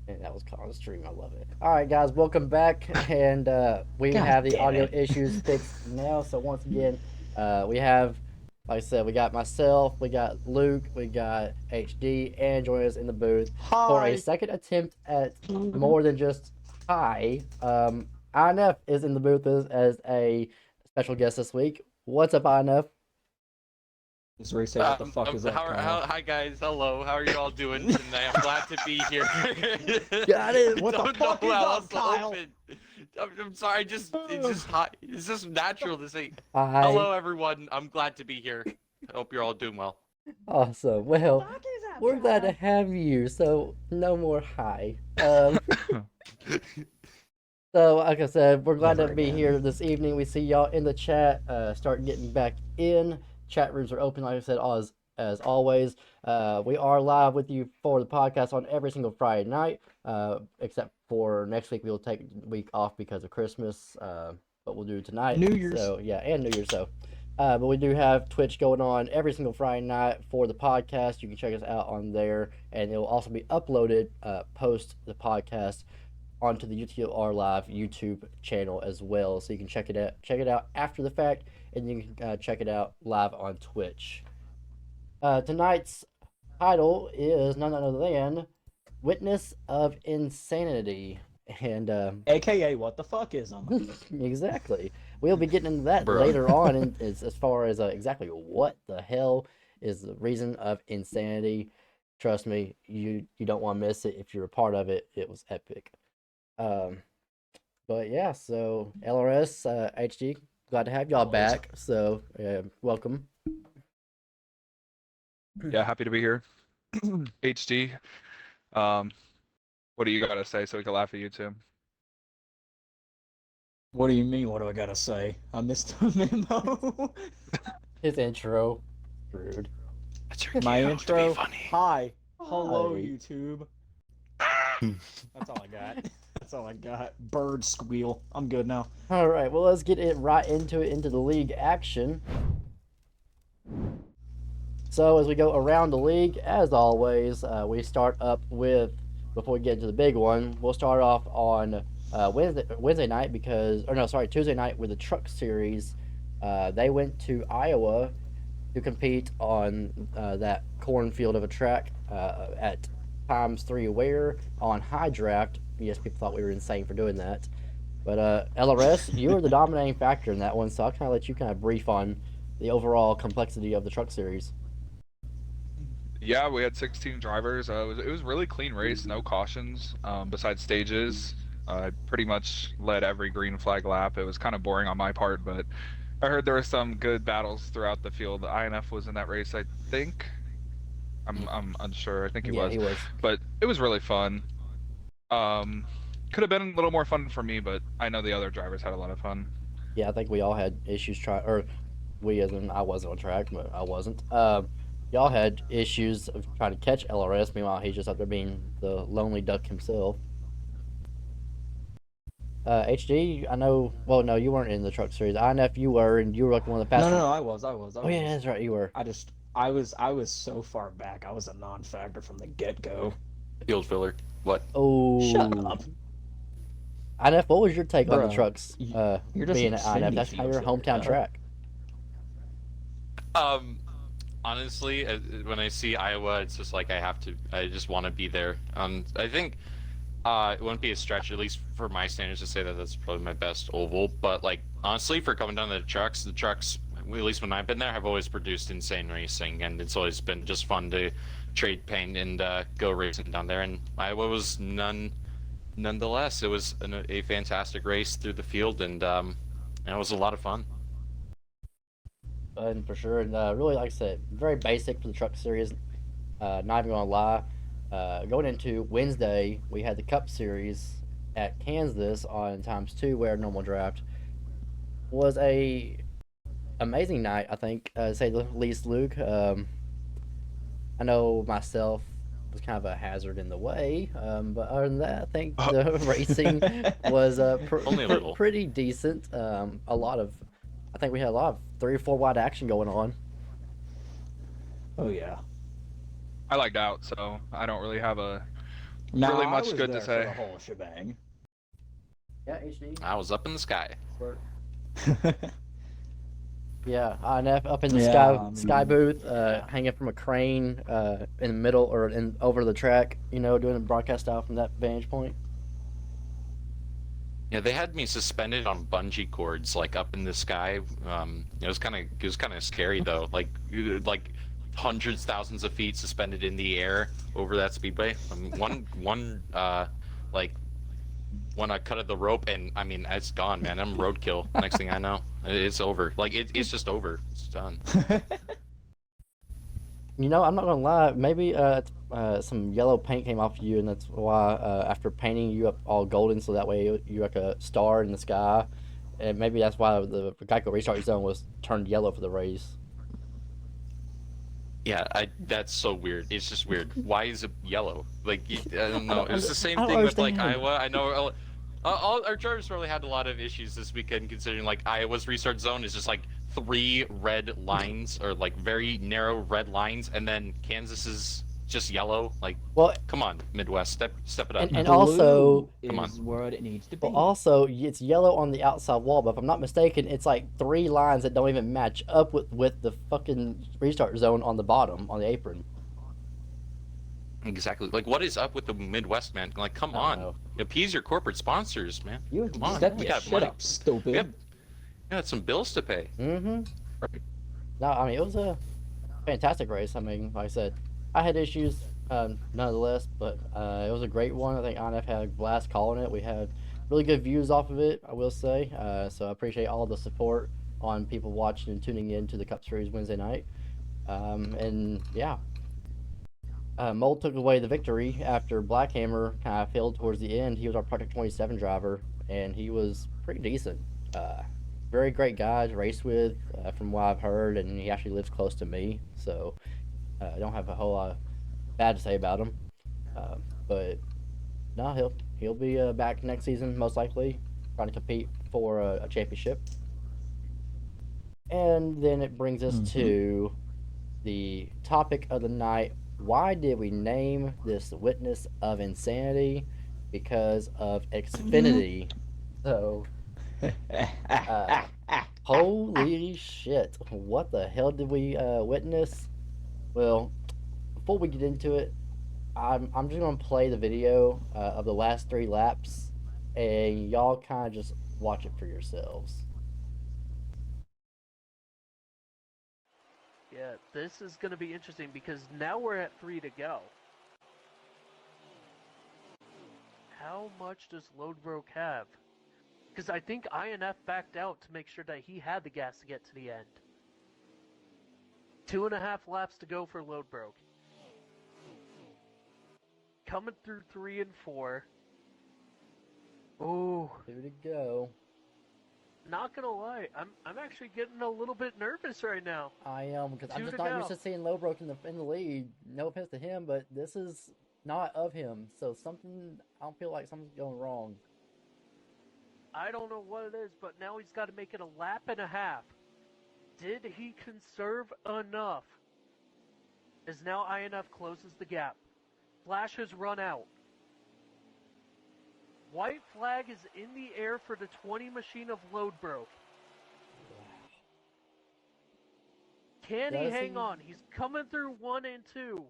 And that was caught on stream. I love it. All right, guys, welcome back, and we God have the damn audio it. issues fixed now. So once again, we have, like I said, we got myself, we got Luke, we got HD, and joining us in the booth for a Hi. second attempt at more than just hi. INF is in the booth as a special guest this week. What's up, INF? This Ray say, what the fuck is up, Kyle? Hi guys, hello. How are you all doing tonight? I'm glad to be here. Got it. What the Don't know fuck is how up, else to Kyle? open. I'm sorry. It's just hot. It's just natural to say Hi. hello, everyone. I'm glad to be here. I hope you're all doing well. Awesome. What the Well, fuck is up, we're glad to Kyle? have you. So no more hi. So like I said, we're glad to Never be here again. this evening. We see y'all in the chat. Start getting back in. Chat rooms are open, like I said, as always. We are live with you for the podcast on every single Friday night, except for next week. We'll take a week off because of Christmas, but we'll do it tonight. New Year's. So yeah, and New Year's. So, but we do have Twitch going on every single Friday night for the podcast. You can check us out on there, and it will also be uploaded post the podcast onto the UTLR Live YouTube channel as well, so you can check it out after the fact, and you can check it out live on Twitch. Tonight's title is none other than "Witness of Insanity," and AKA, what the fuck is him? exactly, we'll be getting into that Bruh. later on, and as far as exactly what the hell is the reason of insanity. Trust me, you don't want to miss it. If you're a part of it, it was epic. Um, But yeah, so LRS, HD, glad to have y'all Always. back. So welcome. Yeah, happy to be here. HD. Um, what do you gotta say so we can laugh at you too? What do you mean, what do I gotta say? I missed the memo. His intro, rude. That's your My cue to be intro. funny. Hi. Hello, Hi. YouTube. That's all I got. That's all I got. Bird squeal. I'm good now. All right, well let's get it right into the league action. So as we go around the league, as always, we start up with before we get into the big one. We'll start off on Wednesday night because, or no, sorry, Tuesday night with the Truck Series. They went to Iowa to compete on that cornfield of a track at times 3 aware on high draft. Yes, people thought we were insane for doing that. But LRS, you were the dominating factor in that one, so I'll kind of let you kind of brief on the overall complexity of the Truck Series. Yeah, we had 16 drivers. It was a really clean race, no cautions. Besides stages, I pretty much led every green flag lap. It was kind of boring on my part, but I heard there were some good battles throughout the field. INF was in that race, I think. I'm unsure. I think he Yeah, was, he was. but it was really fun. Um, could have been a little more fun for me, but I know the other drivers had a lot of fun. Yeah, I think we all had issues trying, or we as in I wasn't on track, but I wasn't. Y'all had issues of trying to catch LRS. Meanwhile, he's just out there being the lonely duck himself. HD, I know. Well, no, you weren't in the truck series. I know if you were, and you were like one of the No, no, fastest. no, I Oh yeah, was. that's right, you were. I was so far back. I was a non-factor from the get-go. Field filler. What? Oh, Shut up. INF, what was your take on the Bruh, trucks? you're just Being an at INF, Xfinity that's kind of your field filler, hometown dog. track. Um, honestly, when I see Iowa, it's just like I just want to be there. I think it wouldn't be a stretch, at least for my standards, to say that that's probably my best oval. But like honestly, for coming down to the trucks, at least when I've been there, have always produced insane racing, and it's always been just fun to trade paint and go racing down there. And Iowa was nonetheless. It was a fantastic race through the field, and it was a lot of fun. And for sure, and really, like I said, very basic for the truck series. Not even gonna lie. Going into Wednesday, we had the Cup Series at Kansas on times 2, where normal draft was a amazing night. I think, to say the least. Luke, I know myself was kind of a hazard in the way, but other than that, I think the racing was Only a little. pretty decent. I think we had a lot of 3 or 4 wide action going on. Oh yeah. I liked out, so I don't really have No, Really I much was good to there say. for the whole shebang. Yeah, HD. I was up in the sky. Yeah, INF up in the Yeah, sky booth, yeah. hanging from a crane, in the middle or in over the track. Doing a broadcast style from that vantage point. Yeah, they had me suspended on bungee cords, like up in the sky. It was kind of scary though. Like hundreds, thousands of feet suspended in the air over that speedway. Like when I cut at the rope, and I mean, it's gone, man. I'm roadkill. Next thing I know, it's over. Like it's just over. It's done. I'm not gonna lie. Maybe some yellow paint came off you, and that's why after painting you up all golden, so that way you're like a star in the sky, and maybe that's why the Geico restart zone was turned yellow for the race. Yeah, that's so weird. It's just weird. Why is it yellow? Like I don't know. It was the same I don't thing with like understand. Iowa. I know all our drivers probably had a lot of issues this weekend, considering like Iowa's restart zone is just like three red lines or like very narrow red lines, and then Kansas is just yellow. Like, Well, come on, Midwest, step it up. and Blue also, Come on. is where it needs to be. well, also it's yellow on the outside wall, but if I'm not mistaken, it's like three lines that don't even match up with the fucking restart zone on the bottom on the apron. Exactly. Like, what is up with the Midwest, man? Like, come I don't on, know. appease your corporate sponsors, man. You Come on, Step we your got shit money. up, stupid. Yep. We got some bills to pay. Mm-hmm. No, I mean it was a fantastic race. I mean, like I said, I had issues, nonetheless, but it was a great one. I think INF had a blast calling it. We had really good views off of it, I will say. So I appreciate all the support on people watching and tuning in to the Cup Series Wednesday night. And yeah, Mold took away the victory after Blackhammer kind of failed towards the end. He was our Project 27 driver, and he was pretty decent. Uh, Very great guy to race with, from what I've heard, and he actually lives close to me, so I don't have a whole lot bad to say about him. Uh, but no, he'll be back next season most likely, trying to compete for a championship. And then it brings us to the topic of the night. Why did we name this Witness of Insanity? Because of Xfinity. So, holy shit. What the hell did we witness? Well, before we get into it, I'm just going to play the video of the last 3 laps, and y'all kind of just watch it for yourselves. Yeah, this is going to be interesting because now we're at 3 to go. How much does Lodebroke have? Because I think INF backed out to make sure that he had the gas to get to the end. 2.5 laps to go for Lodebroke. Coming through 3 and 4. Oh, 2 to go. not gonna lie, I'm actually getting a little bit nervous right now. I am, because I'm 2 just to not go. used to seeing Lowbrook in the lead. No offense to him, but this is not of him. So I don't feel like something's going wrong. I don't know what it is, but now he's got to make it a lap and a half. Did he conserve enough? As now INF closes the gap. Flash has run out. White flag is in the air for the 20 machine of Lodebroke. Can he Does hang he? on? He's coming through 1 and 2.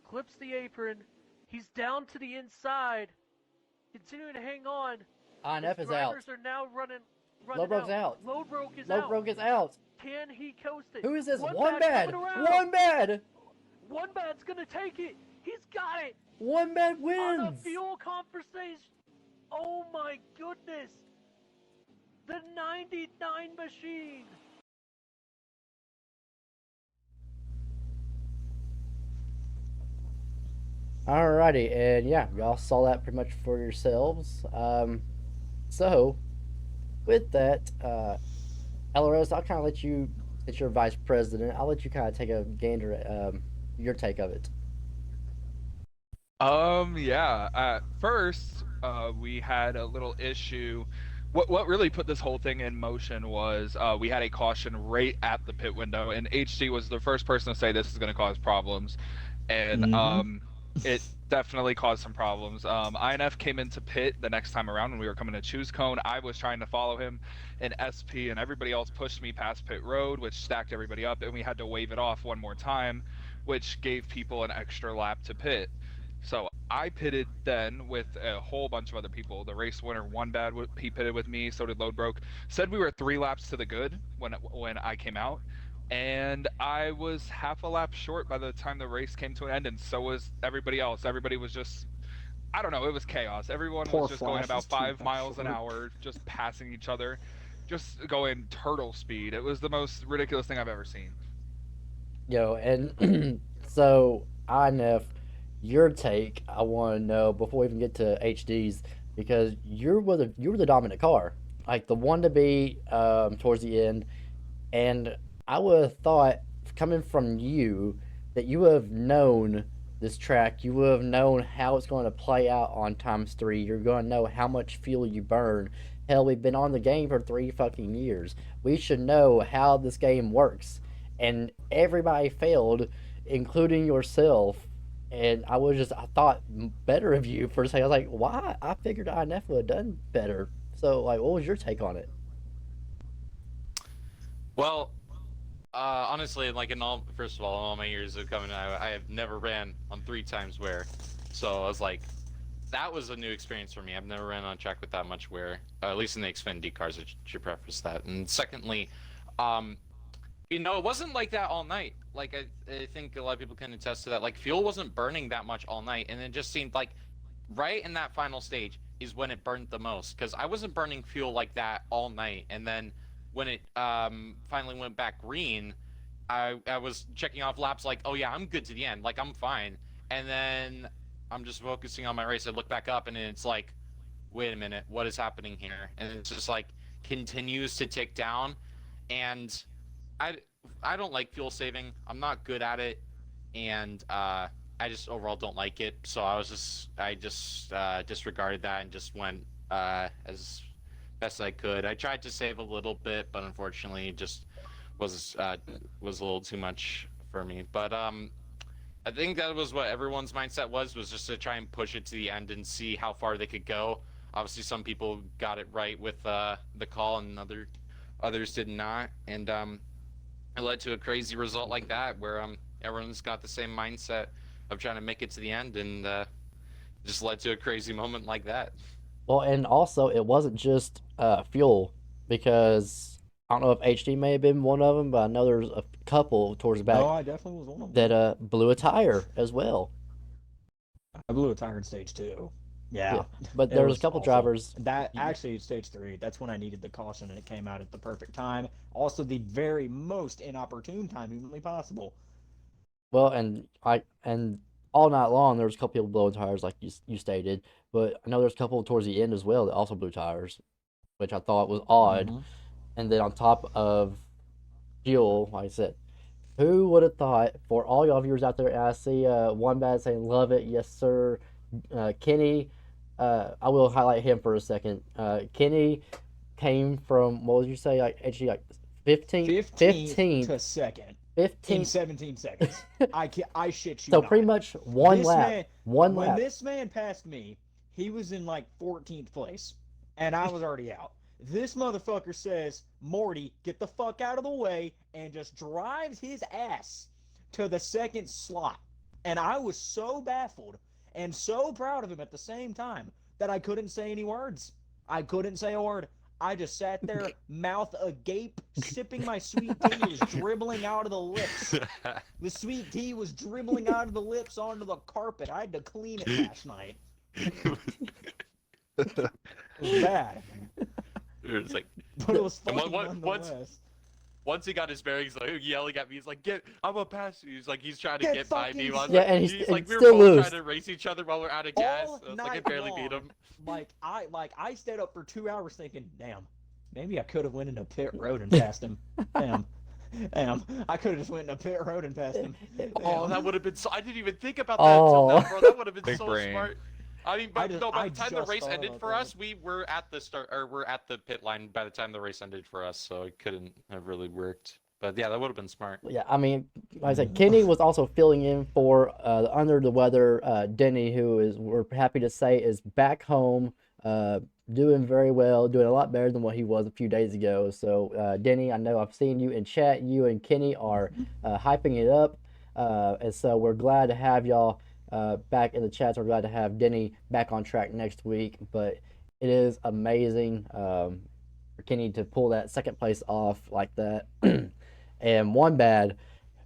Clips the apron. He's down to the inside. Continuing to hang on. INF His is out. drivers are now running Lodebroke's out. Lodebroke is out. Lowbrook is out. Can he coast it? Who is this? One One bad bad. coming around. One bad. One bad's gonna take it. He's got it. One bad On wins. a fuel conversation. Oh my goodness. The 99 machine. Alrighty, and yeah, y'all saw that pretty much for yourselves. So with that, LRS, I'll kind of let you, since you're vice president, I'll let you kind of take a gander at your take of it. Yeah. At first, we had a little issue. What really put this whole thing in motion was we had a caution right at the pit window, and HD was the first person to say this is going to cause problems. And it definitely caused some problems. INF came into pit the next time around when we were coming to choose cone. I was trying to follow him in SP, and everybody else pushed me past pit road, which stacked everybody up, and we had to wave it off one more time, which gave people an extra lap to pit. So I pitted then with a whole bunch of other people. The race winner, one bad, he pitted with me. So did Load Broke. Said we were 3 laps to the good when I came out, and I was half a lap short by the time the race came to an end, and so was everybody else. Everybody was just, I don't know, it was chaos. Everyone Poor was just going Flash about was 5 too miles an short. hour, just passing each other, just going turtle speed. It was the most ridiculous thing I've ever seen. And so INF, your take, I want to know before we even get to HDs, because you were the dominant car, like the one to be towards the end. And I would have thought, coming from you, that you would have known this track. You would have known how it's going to play out on times three. You're going to know how much fuel you burn. Hell, we've been on the game for 3 fucking years. We should know how this game works. And everybody failed, including yourself. And I thought better of you for saying, I was like, why? I figured INF would have done better. So, like, what was your take on it? Well, honestly, like in all, first of all my years of coming, I have never ran on 3 times wear, so I was like, that was a new experience for me. I've never ran on a track with that much wear, at least in the Xfinity cars. I should preface that. And secondly, um, it wasn't like that all night. Like I think a lot of people can attest to that. Like fuel wasn't burning that much all night, and it just seemed like right in that final stage is when it burned the most. Because I wasn't burning fuel like that all night, and then when it finally went back green, I was checking off laps like, oh yeah, I'm good to the end, like I'm fine. And then I'm just focusing on my race. I look back up, and it's like, wait a minute, what is happening here? And it's just like continues to tick down, and I I don't like fuel saving. I'm not good at it, and I just overall don't like it. So I just disregarded that and just went as best I could. I tried to save a little bit, but unfortunately, it just was uh, was a little too much for me. But I think that was what everyone's mindset was just to try and push it to the end and see how far they could go. Obviously, some people got it right with the call, and others did not, and it led to a crazy result like that, where everyone's got the same mindset of trying to make it to the end, and just led to a crazy moment like that. Well, and also it wasn't just fuel, because I don't know if HD may have been one of them, but I know there's a couple towards the No, back I definitely was one of that them. blew a tire as well. I blew a tire in stage two. Yeah, Yeah, but it there was a was couple awful. drivers. That actually stage three. That's when I needed the caution, and it came out at the perfect time. Also, the very most inopportune time humanly possible. Well, and all night long there was a couple people blowing tires, like you stated. But I know there's a couple towards the end as well that also blew tires, which I thought was odd. Hmm. And then on top of fuel, like I said, who would have thought, for all y'all viewers out there, and I see one bad saying, love it, yes, sir. Kenny, I will highlight him for a second. Kenny came from, what would you say, like, actually, like 15th, 15th 15th, to second in 15th. 17 seconds. I shit you So pretty not. much one This lap. man, One when lap. this man passed me, he was in like 14th place, and I was already out. This motherfucker says, Morty, get the fuck out of the way, and just drives his ass to the second slot. And I was so baffled and so proud of him at the same time that I couldn't say any words. I couldn't say a word. I just sat there, mouth agape, sipping my sweet tea. It was dribbling out of the lips. The sweet tea was dribbling out of the lips onto the carpet. I had to clean it last night. It was bad, It's like, but it was and funny once nonetheless. once he got his bearings, like yelling at me, he's like, "Get, I'm gonna pass you." He's like, he's trying to Get get by me. fucking While Yeah, and he's like, and we were still both trying lose. to race each other while we're out of gas. All I was like, I night barely beat long. him. I stayed up for 2 hours thinking, damn, maybe I could have went into pit road and passed him. Damn. Damn. I could have just went into pit road and passed him. Oh, Damn. that would have been so. I didn't even think about that until Oh. now, bro. That would have been Big so brain. smart. I mean, I but just no, by I the time the just race thought ended about for that. us, we were at the start, or we're at the pit line by the time the race ended for us, so it couldn't have really worked. But yeah, that would have been smart. Yeah, I mean, like I said, Kenny was also filling in for under the weather Denny, who is we're happy to say is back home, uh, doing very well, doing a lot better than what he was a few days ago. So Denny, I know I've seen you in chat. You and Kenny are hyping it up, and so we're glad to have y'all back in the chats. We're glad to have Denny back on track next week. But it is amazing for Kenny to pull that second place off like that. And One Bad,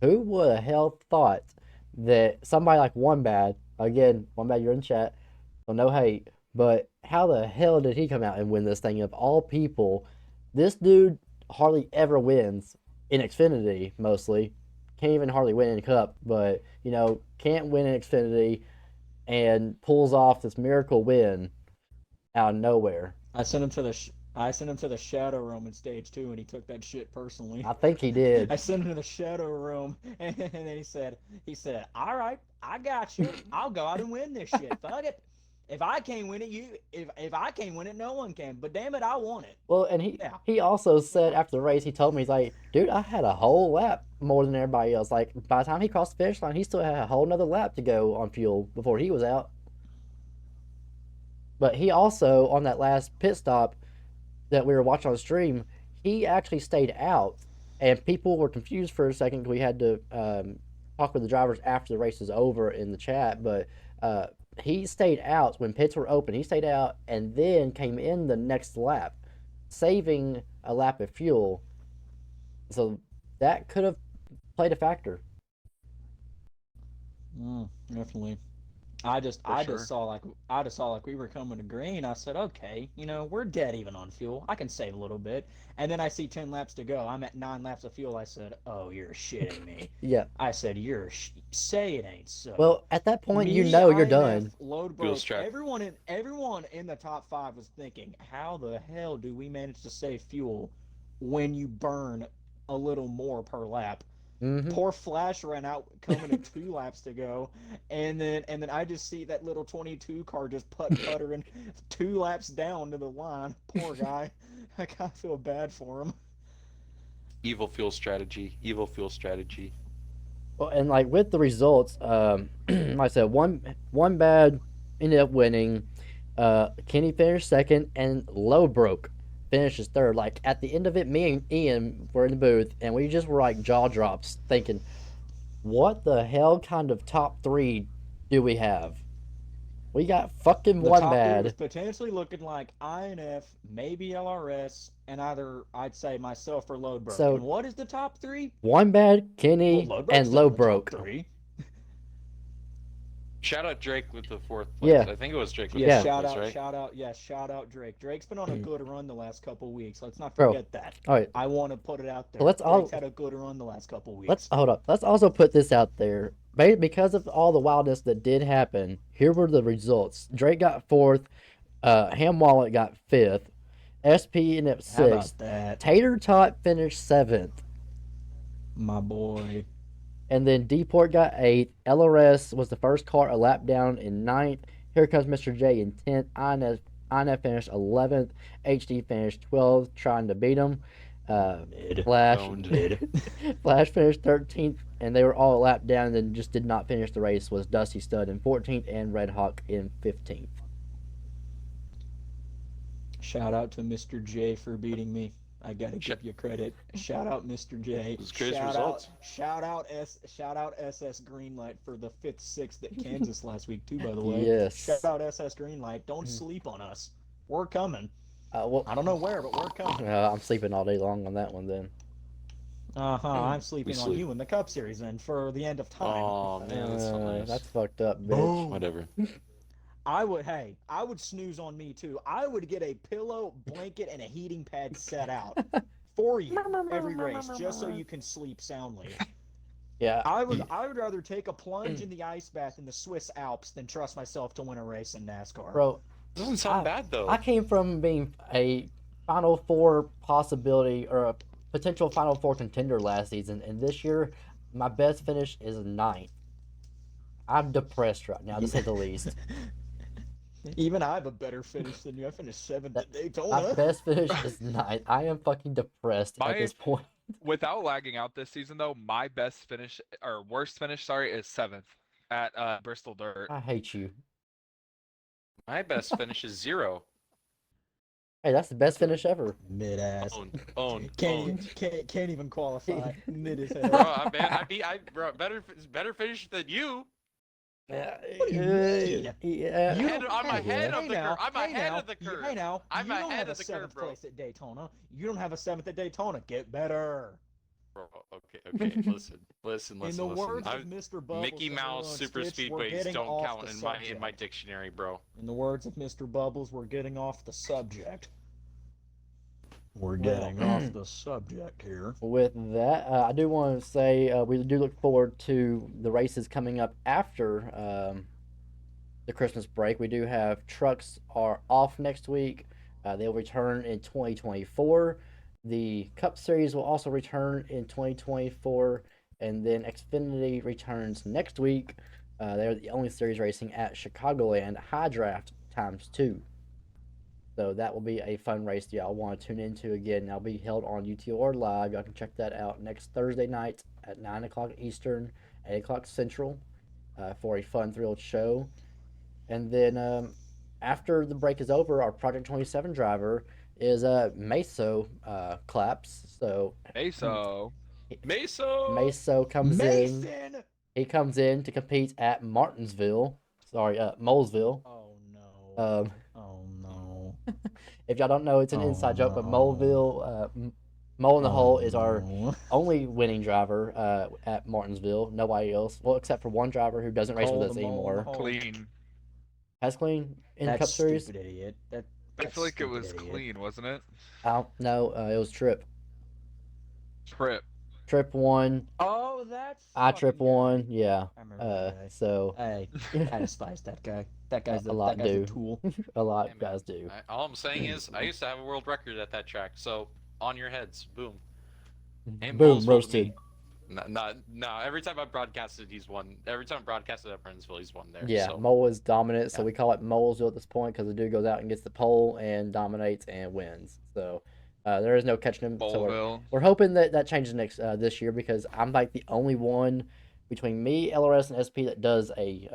who would have hell thought that somebody like One Bad, again, One Bad, you're in chat, so no hate, but how the hell did he come out and win this thing of all people? This dude hardly ever wins in Xfinity, mostly. Can't even hardly win in Cup, but, can't win in Xfinity and pulls off this miracle win out of nowhere. I sent him to the shadow room in stage 2, and he took that shit personally. I think he did. I sent him to the shadow room, and then he said, "All right, I got you. I'll go out and win this shit. Fuck it. If I can't win it, if I can't win it, no one can. But damn it, I want it." Well, and he also said after the race, he told me, he's like, dude, I had a whole lap more than everybody else. Like, by the time he crossed the finish line, he still had a whole nother lap to go on fuel before he was out. But he also, on that last pit stop that we were watching on the stream, he actually stayed out. And people were confused for a second. We had to talk with the drivers after the race was over in the chat. But he stayed out when pits were open. He stayed out and then came in the next lap, saving a lap of fuel. So that could have played a factor. Definitely. I just saw like we were coming to green. I said, okay, we're dead even on fuel. I can save a little bit. And then I see 10 laps to go. I'm at 9 laps of fuel. I said, oh, you're shitting me. Yeah. I said, say it ain't so. Well, at that point, Me, you're INF, done. Load Fuel broke. strap. Everyone in the top 5 was thinking, how the hell do we manage to save fuel when you burn a little more per lap? Mm-hmm. Poor Flash ran out coming to 2 laps to go, and then I just see that little 22 car just puttering 2 laps down to the line. Poor guy. I kind of feel bad for him. Evil fuel strategy. Evil fuel strategy. Well, and like with the results, like I said, one bad ended up winning. Kenny finished second, and Low Broke finishes third. Like at the end of it, me and Ian were in the booth, and we just were like jaw drops, thinking, "What the hell kind of top 3 do we have? We got fucking The One top 3 was Bad." potentially looking like INF, maybe LRS, and either I'd say myself or Load Broke. So- And what is the top 3? One Bad, Kenny, Well, Load Broke's and still Low in the top Broke. 3. Shout out Drake with the 4th place. Yeah. I think it was Drake with Yeah, the 4th place, right? shout out Drake. Drake's been on a good run the last couple weeks. Let's not Bro, forget that. All right, I want to put it out there. Let's Drake's had a good run the last couple weeks. let's hold up. Let's also put this out there. Because of all the wildness that did happen, here were the results. Drake got 4th. Ham Wallet got 5th. SP ended up How about 6th. that, Tater Tot finished 7th. my boy? And then Deport got 8th. LRS was the first car a lap down in 9th. Here comes Mr. J in 10th. INF finished 11th. HD finished 12th, trying to beat him. Flash Flash finished 13th, and they were all a lap down and then just did not finish the race. Was Dusty Stud in 14th and Red Hawk in 15th. Shout out to Mr. J for beating me. I gotta give you credit. Shout out Mr. J. Those crazy Shout results. Shout out SS Greenlight for the 5th, 6th at Kansas last week too. By the way, Yes. Shout out SS Greenlight. Don't sleep on us. We're coming. Well, I don't know where, but we're coming. I'm sleeping all day long on that one then. I'm sleeping on sleep. you in the Cup Series then for the end of time. Oh man, that's so nice. That's fucked up, bitch. Whatever. I would snooze on me too. I would get a pillow, blanket, and a heating pad set out for you every race, just so you can sleep soundly. Yeah. I would rather take a plunge in the ice bath in the Swiss Alps than trust myself to win a race in NASCAR. Bro, Doesn't sound bad though. I came from being a Final Four possibility or a potential Final Four contender last season, and this year, my best finish is 9th. I'm depressed right now, to say the least. Even I have a better finish than you. I finished 7th at My Daytona. best finish is 9th. I am fucking depressed at My- this point. Without lagging out this season, though, my best finish or worst finish, sorry, is 7th at Bristol Dirt. I hate you. My best finish is 0. Hey, that's the best finish ever. Mid-ass. Owned. Can't even qualify. Mid as hell. Bro, I bro, better finish than you. Yeah, What do you mean? yeah. I'm ahead of the curve. I'm ahead of the Hey curve. now, I'm you don't ahead have a of the curve, 7th bro. place at Daytona. You don't have a 7th at Daytona. Get better. Bro, okay. Listen. In the words of Mr. Bubbles, Mickey Mouse super Stitch, we're speedways getting don't off count the in my subject. dictionary, bro. In the words of Mr. Bubbles, we're getting off the subject. We're Well, getting off the subject here. With that, I do want to say we do look forward to the races coming up after the Christmas break. We do have trucks are off next week. They'll return in 2024. The Cup Series will also return in 2024, and then Xfinity returns next week. They're the only series racing at Chicagoland High Draft ×2. So that will be a fun race y'all want to tune into again. That'll be held on UTLR Live. Y'all can check that out next Thursday night at 9 o'clock Eastern, 8 o'clock Central for a fun, thrilled show. And then after the break is over, our Project 27 driver is Meso Claps. So Meso. Meso comes in. Mason! He comes in to compete at Martinsville. Sorry, Molesville. Oh no. Um, Oh no. If y'all don't know, it's an Oh, inside joke, but no. Moleville, Mole in the Hole is our no. only winning driver at Martinsville. Nobody else, well, except for one driver who doesn't race Cole with us the Mole in the anymore. Hole. Clean. Has Clean in That Cup Series? stupid idiot. I That feel like it was stupid idiot. clean, wasn't it? I don't know. It was Trip. Trip. Trip won. Oh, that's. I fucking Trip guy. won. Yeah. I remember that guy. So I despise that guy. That guy's a lot that guy's do. a tool. A lot Hey, of man, guys do. all I'm saying is, I used to have a world record at that track. So on your heads, boom. And Boom, Moles roasted. No. Every time I broadcasted, he's won. Every time I broadcasted at Burnsville, he's won there. Yeah, So. Mole is dominant, so Yeah. we call it Molesville at this point because the dude goes out and gets the pole and dominates and wins. So there is no catching him. So Bolville. we're hoping that changes next this year because I'm like the only one between me, LRS, and SP that does a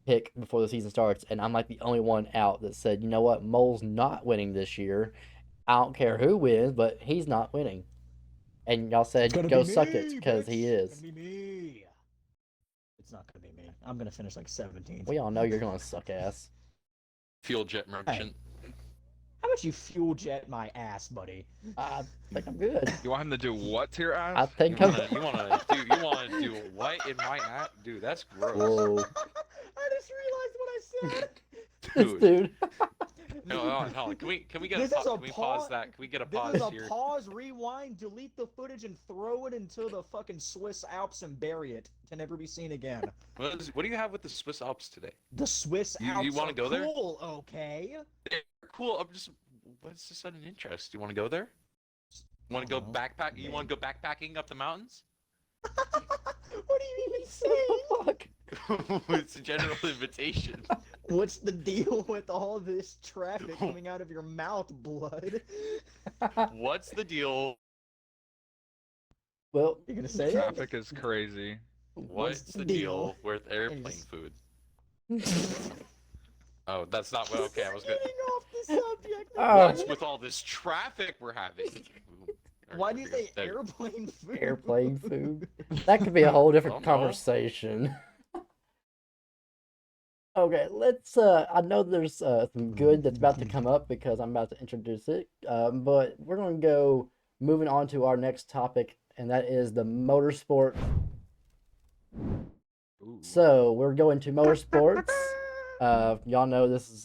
pick before the season starts, and I'm like the only one out that said, you know what, Mole's not winning this year. I don't care who wins, but he's not winning. And y'all said, go suck it, because he is. It's gonna be me. It's not gonna be me. I'm gonna finish like 17th. We all know you're going to suck ass. Fuel jet merchant. How about you fuel jet my ass, buddy? I think I'm good. You want him to do what to your ass? I think You I'm. wanna do what in my app? Dude, that's gross. Whoa. I just realized what I said. This dude. No, hold on. Can we get This a is pause? a Can we pause that? Can we get a This pause is a here? pause, rewind, delete the footage, and throw it into the fucking Swiss Alps and bury it to never be seen again. What do you have with the Swiss Alps today? The Swiss You Alps wanna are go there? cool, okay? Cool. I'm just. What's the sudden interest? You want to go there? Want to go backpack? You want to go backpacking up the mountains? What are you even saying? Fuck. It's a general invitation. What's the deal with all this traffic coming out of your mouth, blood? What's the deal? Well, You're gonna say it? Traffic is crazy. What's the deal with airplane food? Oh, that's not what. Okay, I was good. Getting off the subject. Oh. What's with all this traffic we're having? Why do you say airplane food? airplane food. That could be a whole different Well, no. conversation. Okay, let's. I know there's some good that's about to come up because I'm about to introduce it. But we're going to go moving on to our next topic, and that is the motorsport. Ooh. So we're going to motorsports. Y'all know this is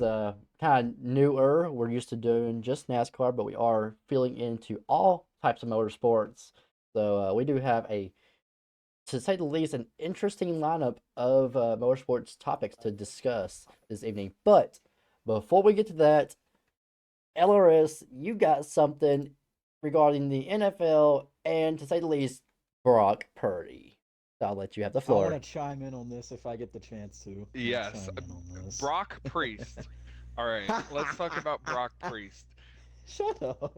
kind of newer. We're used to doing just NASCAR, but we are feeling into all types of motorsports. So we do have to say the least, an interesting lineup of motorsports topics to discuss this evening. But before we get to that, LRS, you got something regarding the NFL and, to say the least, Brock Purdy. So I'll let you have the I floor. want to chime in on this if I get the chance to. I wanna Yes, chime in on this. Brock Priest. All right, let's talk about Brock Priest. Shut up.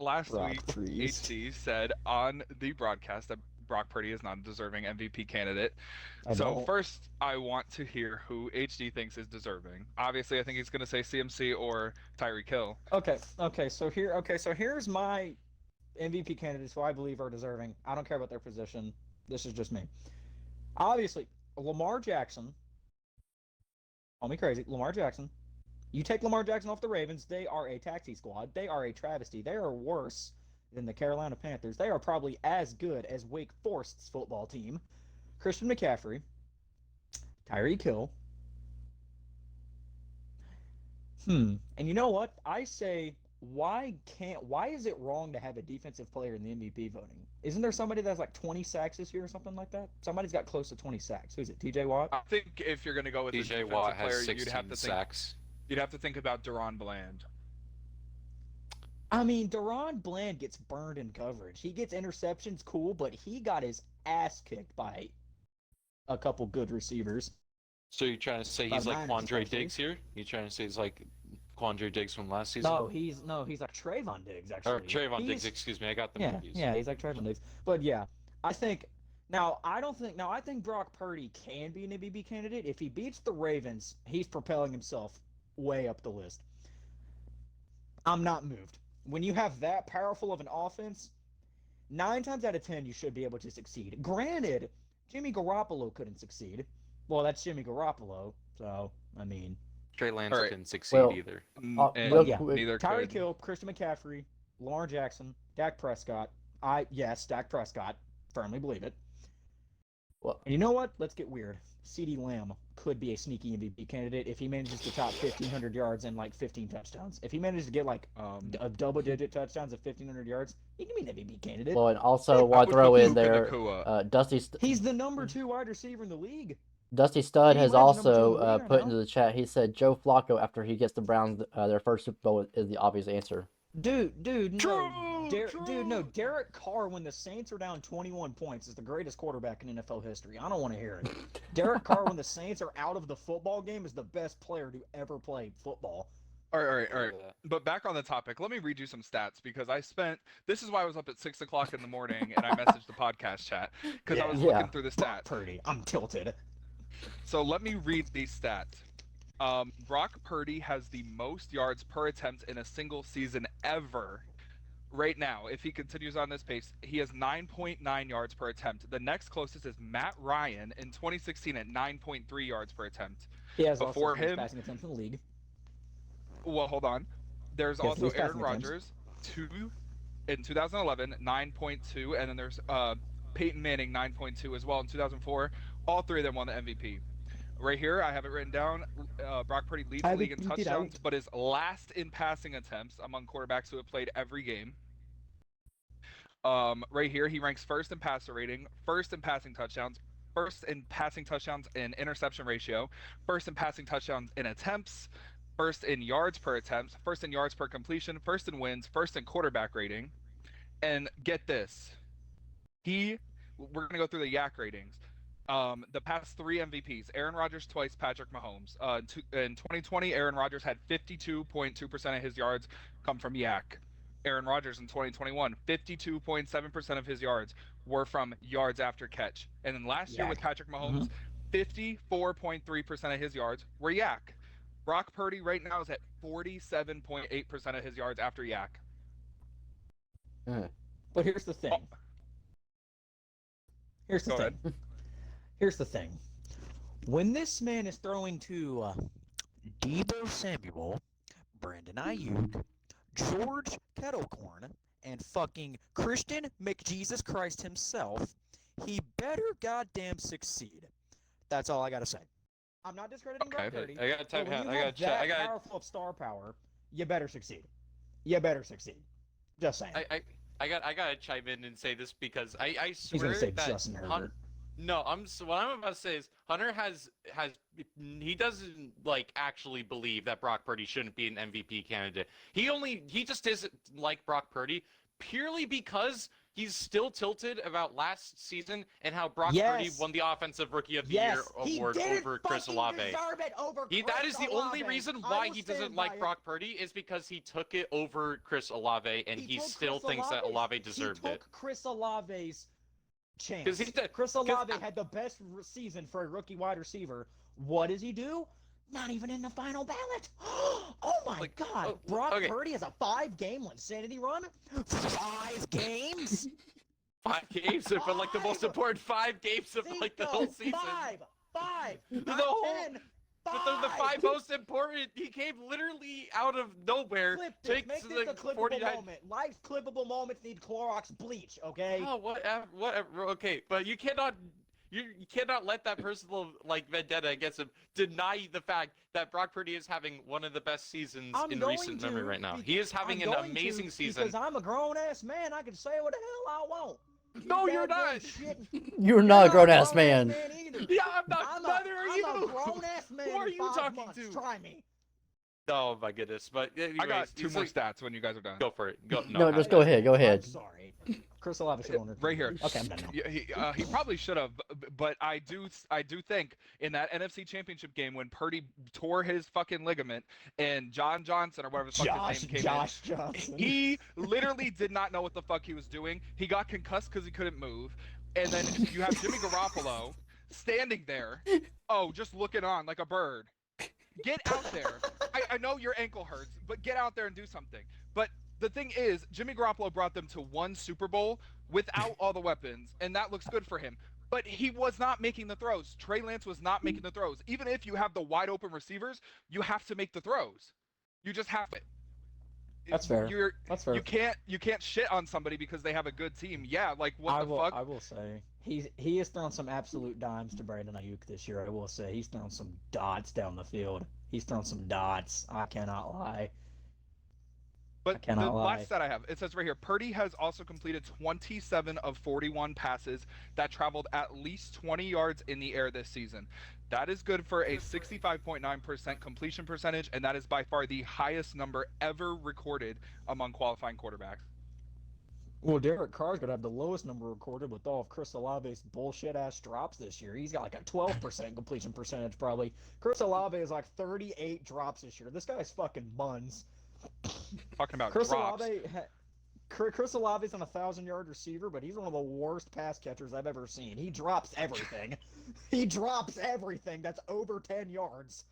last Brock week, Priest. HD said on the broadcast that Brock Purdy is not a deserving MVP candidate. I So don't. first, I want to hear who HD thinks is deserving. Obviously, I think he's going to say CMC or Tyreek Hill. Okay. So here's my MVP candidates who I believe are deserving. I don't care about their position. This is just me. Obviously, Lamar Jackson. Call me crazy. Lamar Jackson. You take Lamar Jackson off the Ravens, they are a taxi squad. They are a travesty. They are worse than the Carolina Panthers. They are probably as good as Wake Forest's football team. Christian McCaffrey, Tyreek Hill. And you know what? I say, why is it wrong to have a defensive player in the MVP voting? Isn't there somebody that's like 20 sacks this year or something like that? Somebody's got close to 20 sacks. Who's it? TJ Watt? I think if you're going to go with a DJ defensive Watt player, has you'd 16 have to think sacks. you'd have to think about Deron Bland. I mean, Deron Bland gets burned in coverage. He gets interceptions, cool, but he got his ass kicked by a couple good receivers. So you're trying to say By he's like Niners, Quandre especially. Diggs here? You trying to say he's like Quandre Diggs from last season? No, he's like Trayvon Diggs actually. Or Trayvon Diggs, He's- excuse me. I got them Yeah, confused. yeah, he's like Trayvon Diggs. But yeah, I think I think Brock Purdy can be an MVP candidate. If he beats the Ravens, he's propelling himself way up the list. I'm not moved. When you have that powerful of an offense, 9 times out of 10 you should be able to succeed. Granted, Jimmy Garoppolo couldn't succeed. Well, that's Jimmy Garoppolo, so I mean, Trey Lance All right. didn't succeed Well, either. And real yeah. quick, neither Tyreek could. Hill, Christian McCaffrey, Lamar Jackson, Dak Prescott. Dak Prescott. Firmly believe it. Well, And you know what? Let's get weird. CeeDee Lamb could be a sneaky MVP candidate if he manages to top 1,500 yards and like 15 touchdowns. If he manages to get like a double-digit touchdowns of 1,500 yards, he can be an MVP candidate. well, and also I want to would throw put in Puka there, Nacua. He's the number 2 wide receiver in the league. Dusty Stud CeeDee has Lamb's number 2 in the also league right put now. into the chat. He said Joe Flacco after he gets the Browns their first Super Bowl is the obvious answer. Dude, no. True. No. Derek Carr, when the Saints are down 21 points, is the greatest quarterback in NFL history. I don't want to hear it. Derek Carr, when the Saints are out of the football game, is the best player to ever play football. All right. But back on the topic, let me read you some stats because this is why I was up at 6 o'clock in the morning and I messaged the podcast chat because I was Yeah. looking through the Brock stats. Purdy, I'm tilted. So let me read these stats. Brock Purdy has the most yards per attempt in a single season ever. Right now, if he continues on this pace, he has 9.9 yards per attempt. The next closest is Matt Ryan in 2016 at 9.3 yards per attempt. He has Before also the him- passing attempts in the league. Well, hold on. There's He has also least Aaron passing attempts. Rodgers, in 2011, 9.2, and then there's Peyton Manning, 9.2 as well in 2004. All three of them won the MVP. Right here, I have it written down. Brock Purdy leads the league in touchdowns, but is last in passing attempts among quarterbacks who have played every game. Right here, he ranks first in passer rating, first in passing touchdowns, first in passing touchdowns in interception ratio, first in passing touchdowns in attempts, first in yards per attempt, first in yards per completion, first in wins, first in quarterback rating. And get this, we're gonna go through the Yak ratings. The past 3 MVPs: Aaron Rodgers twice, Patrick Mahomes. In 2020, Aaron Rodgers had 52.2% of his yards come from Yak. Aaron Rodgers in 2021, 52.7% of his yards were from yards after catch. And then last year with Patrick Mahomes, 54.3% of his yards were Yak. Brock Purdy right now is at 47.8% of his yards after Yak. But here's the thing. Here's the Go thing. Here's the thing. When this man is throwing to Deebo Samuel, Brandon Ayuk, George Kettlecorn, and fucking Christian McJesus Christ himself, he better goddamn succeed. That's all I gotta say. I'm not discrediting Brock Okay. Purdy. I gotta But when you have check. that powerful of star power, you better succeed. You better succeed. Just saying. I gotta chime in and say this because I He's swear gonna say that Justin Herbert. No, what I'm about to say is Hunter has he doesn't like actually believe that Brock Purdy shouldn't be an MVP candidate. He just isn't like Brock Purdy purely because he's still tilted about last season and how Brock Purdy Yes. won the Offensive Rookie of the Yes, Year he award didn't over Chris fucking Olave. deserve it over That Chris is the only Olave. reason I why will he stand doesn't by like it. Brock Purdy is because he took it over Chris Olave, and he took still Chris thinks that Olave deserved he it. took Chris Olave's chance. 'Cause he did- Chris 'cause Olave had the best season for a rookie wide receiver. What does he do? Not even in the final ballot. Oh my Like, God! oh, Brock okay. Purdy has a 5-game insanity run. 5 games. 5 games, but like the most 5! important 5 games of like the whole season. 5, The not whole- 10. But the 5 most important, he came literally out of nowhere. Clip Takes this. Make the this a clippable 49 moment. Life's clippable moments need Clorox bleach. Okay. Oh, whatever. Okay, but you cannot let that personal like vendetta against him deny the fact that Brock Purdy is having one of the best seasons I'm in going recent to, memory right now. because He is having I'm an going to, amazing season. Because I'm a grown ass man. I can say what the hell I want. No, You you're goddamn not. shit. You're not a grown-ass man. Either. Yeah, I'm not. I'm Neither are you. a grown ass man. Who are in you 5 talking months. to? Try me. Oh my goodness! But anyways, I got 2 it's more like- stats when you guys are done. Go for it. Go. No, just go ahead. Go ahead. I'm sorry. Chris Olave should own Right here. Okay, I'm done now. Yeah, he probably should have, but I do think in that NFC Championship game when Purdy tore his fucking ligament and John Johnson or whatever the fuck his name came Josh Johnson. in, he literally did not know what the fuck he was doing. He got concussed because he couldn't move, and then you have Jimmy Garoppolo standing there, just looking on like a bird. Get out there. I know your ankle hurts, but get out there and do something. But the thing is, Jimmy Garoppolo brought them to 1 Super Bowl without all the weapons, and that looks good for him. But he was not making the throws. Trey Lance was not making the throws. Even if you have the wide open receivers, you have to make the throws. You just have it. That's fair. That's fair. You can't shit on somebody because they have a good team. Yeah, like what the fuck? I will say he has thrown some absolute dimes to Brandon Ayuk this year. I will say he's thrown some dots down the field. He's thrown some dots. I cannot lie. But the last stat I have, it says right here, Purdy has also completed 27 of 41 passes that traveled at least 20 yards in the air this season. That is good for a 65.9% completion percentage, and that is by far the highest number ever recorded among qualifying quarterbacks. Well, Derek Carr's gonna have the lowest number recorded with all of Chris Olave's bullshit ass drops this year. He's got like a 12% completion percentage probably. Chris Olave is like 38 drops this year. This guy's fucking buns. Talking about Chris drops. Chris Olave's an 1,000-yard receiver, but he's one of the worst pass catchers I've ever seen. He drops everything. He drops everything that's over 10 yards.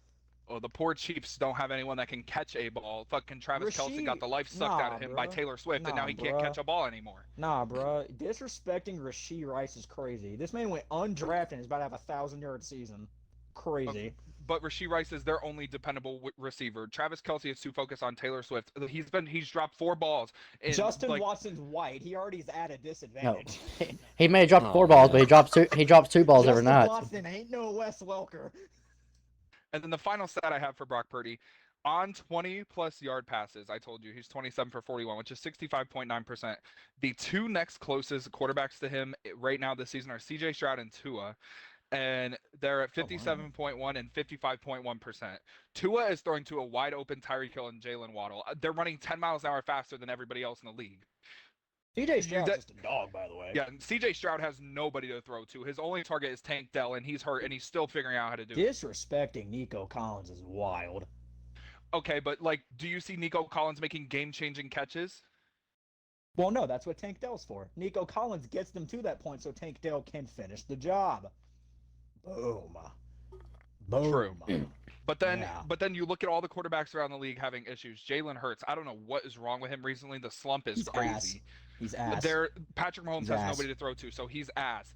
Oh, the poor Chiefs don't have anyone that can catch a ball. Fucking Travis Kelce got the life sucked out of him by Taylor Swift, and now he can't catch a ball anymore. Nah, bro. Disrespecting Rashee Rice is crazy. This man went undrafted and is about to have a 1,000-yard season. Crazy. But Rashee Rice is their only dependable receiver. Travis Kelce is too focused on Taylor Swift. He's dropped 4 balls. Justin Watson's white. He already's at a disadvantage. No, he may have dropped 4 balls, but he drops 2 balls every night. Justin Watson ain't no Wes Welker. And then the final stat I have for Brock Purdy, on 20-plus yard passes, I told you, he's 27 for 41, which is 65.9%. The 2 next closest quarterbacks to him right now this season are C.J. Stroud and Tua, and they're at 57.1 and 55.1%. Tua is throwing to a wide-open Tyreek Hill and Jalen Waddle. They're running 10 miles an hour faster than everybody else in the league. C.J. Stroud's just a dog, by the way. Yeah, and C.J. Stroud has nobody to throw to. His only target is Tank Dell, and he's hurt, and he's still figuring out how to do it. Disrespecting Nico Collins is wild. Okay, but, do you see Nico Collins making game-changing catches? Well, no, that's what Tank Dell's for. Nico Collins gets them to that point so Tank Dell can finish the job. Boom. Boom. True. But then you look at all the quarterbacks around the league having issues. Jalen Hurts, I don't know what is wrong with him recently. The slump is crazy. He's ass. Patrick Mahomes has nobody to throw to, so he's ass.